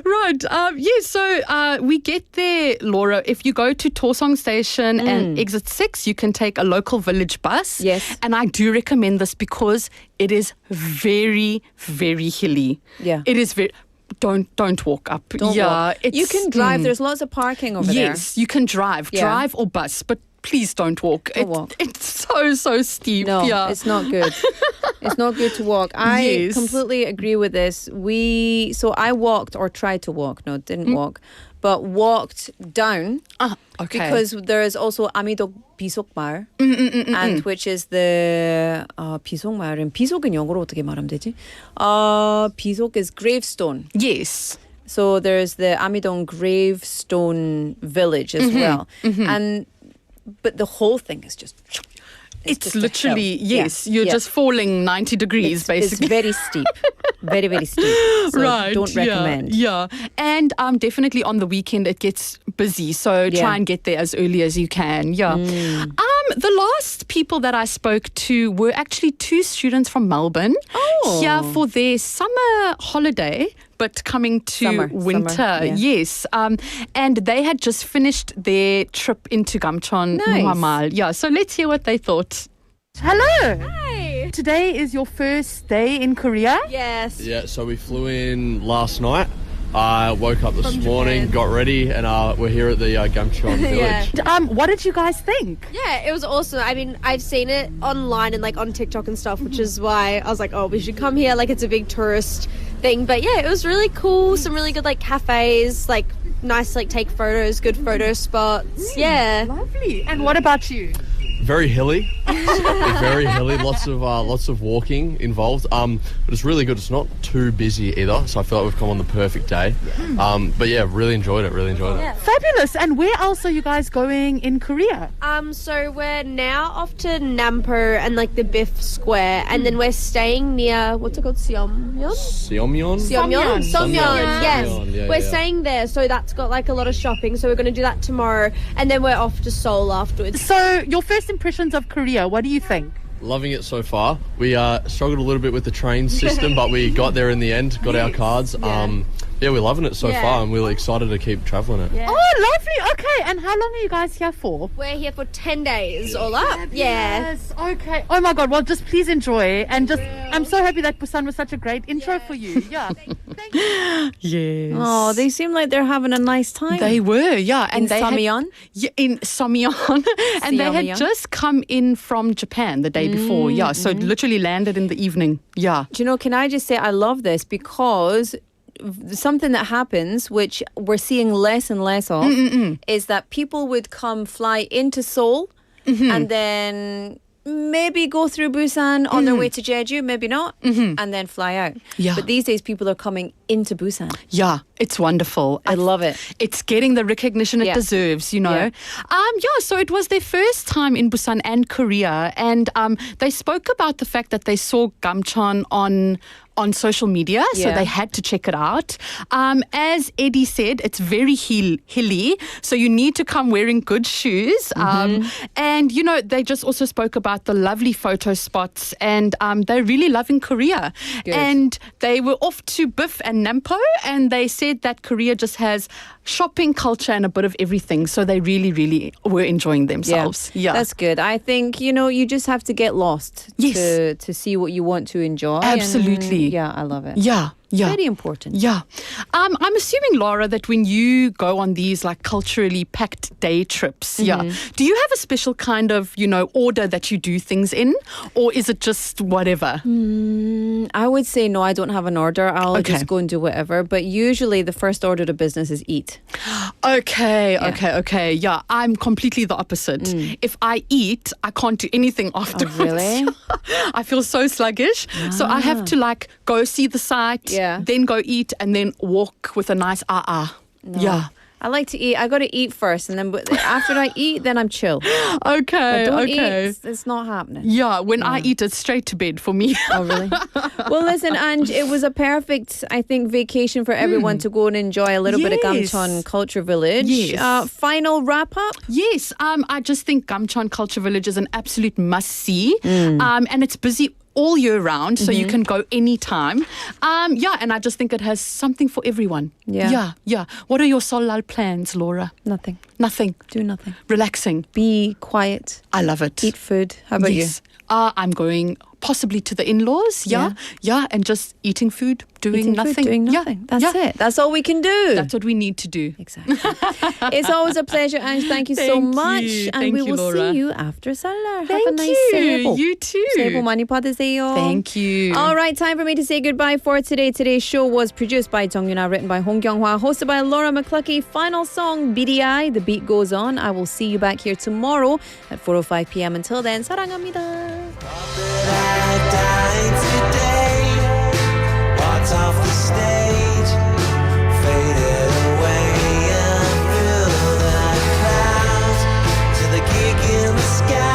Right. Yes. So we get there, Laura. If you go to Torsong Station and exit 6, you can take a local village bus. Yes. And I do recommend this because it is very, very hilly. Yeah. It is very... Don't walk up. Don't walk. You can drive. There's lots of parking over there. Yes, you can drive. Yeah. Drive or bus, but please don't walk. It's so steep. No, it's not good. It's not good to walk. I completely agree with this. So I walked or tried to walk. No, didn't walk. But walked down okay. because there is also Amidok 비속마을 and which is the 비속마을은 비속은 영어로 어떻게 말하면 되지? 비속 is gravestone. Yes. So there's the Amidong gravestone village as well. But the whole thing is just... It's literally, you're just falling 90 degrees, basically. It's very steep. Very, very steep. So don't recommend. Yeah. And definitely on the weekend, it gets busy. So try and get there as early as you can. Yeah. The last people that I spoke to were actually 2 students from Melbourne here for their summer holiday, but coming to winter. Yes. And they had just finished their trip into Gamcheon. Nice. Yeah. So let's hear what they thought. Hello. Hi. Today is your first day in Korea? Yes. Yeah, so we flew in last night. I woke up this morning, got ready, and we're here at the Gamcheon village. What did you guys think? Yeah, it was awesome. I mean, I've seen it online and like on TikTok and stuff, which is why I was like, oh, we should come here. Like, it's a big tourist thing. But yeah, it was really cool. Some really good like cafes, like nice like take photos, good photo spots. Yeah. Lovely. And what about you? Very hilly. Very hilly. Lots of walking involved. But it's really good. It's not too busy either, so I feel like we've come on the perfect day. But yeah, really enjoyed it. Fabulous. And where else are you guys going in Korea? So we're now off to Nampo and like the Biff Square, and then we're staying near what's it called, Seomyeon? Seomyeon? Yes. Yeah, We're staying there, so that's got like a lot of shopping. So we're going to do that tomorrow, and then we're off to Seoul afterwards. So your first impressions of Korea, what do you think? Loving it so far. We struggled a little bit with the train system, but we got there in the end, got our cards. Yeah, we're loving it so far, and we're really excited to keep traveling it. Yeah. Oh, lovely. Okay, and how long are you guys here for? We're here for 10 days all up. Yes. Okay. Oh my God. Well, just please enjoy, and just I'm so happy that Busan was such a great intro for you. Yeah. Thank you. Yes. Oh, they seem like they're having a nice time. They were, yeah. And they Samyeon? In Samyeon. And they had just come in from Japan the day before. Yeah, so literally landed in the evening. Yeah. Do you know, can I just say I love this because something that happens, which we're seeing less and less of, is that people would fly into Seoul and then maybe go through Busan on their way to Jeju, maybe not, and then fly out. Yeah. But these days people are coming into Busan. Yeah, it's wonderful. I love it. It's getting the recognition it deserves, you know. So it was their first time in Busan and Korea, and they spoke about the fact that they saw Gamcheon on social media, so they had to check it out. As Eddie said, it's very hilly, so you need to come wearing good shoes. And, you know, they just also spoke about the lovely photo spots, and they're really loving Korea. Good. And they were off to Biff and Nampo, and they said that Korea just has shopping culture and a bit of everything, so they really, really were enjoying themselves. Yeah. That's good. I think, you know, you just have to get lost to see what you want to enjoy. Absolutely. And, I love it. Yeah. Very important. Yeah. I'm assuming, Laura, that when you go on these like culturally packed day trips, do you have a special kind of, you know, order that you do things in? Or is it just whatever? I would say no, I don't have an order. I'll just go and do whatever. But usually the first order of business is eat. Okay. Yeah, I'm completely the opposite. If I eat, I can't do anything afterwards. Oh, really? I feel so sluggish. So I have to like go see the site, then go eat, and then walk with a nice No. Yeah. I like to eat. I got to eat first, and then after I eat, then I'm chill. Okay, but don't eat, it's not happening. Yeah, when I eat, it's straight to bed for me. Oh, really? Well, listen, Ange, it was a perfect, I think, vacation for everyone to go and enjoy a little bit of Gamcheon Culture Village. Yes. Final wrap up? Yes, I just think Gamcheon Culture Village is an absolute must-see, and it's busy all year round, so you can go anytime. And I just think it has something for everyone. Yeah. What are your Solal plans, Laura? Nothing. Do nothing. Relaxing. Be quiet. I love it. Eat food. How about you? I'm going possibly to the in-laws. Yeah, and just eating food, doing nothing. That's it. That's all we can do. That's what we need to do. Exactly. It's always a pleasure, Ange. Thank you so much. And we will see you after Salah. Have a nice 새해. You too. 새해 복 많이 받으세요. Thank you. All right, time for me to say goodbye for today. Today's show was produced by Jung Yuna, written by Hong Kyung-hwa, hosted by Laura McCluckey. Final song, BDI, The Beat Goes On. I will see you back here tomorrow at 4:05 p.m. Until then, 사랑합니다. Off the stage, faded away and through the clouds to the gig in the sky.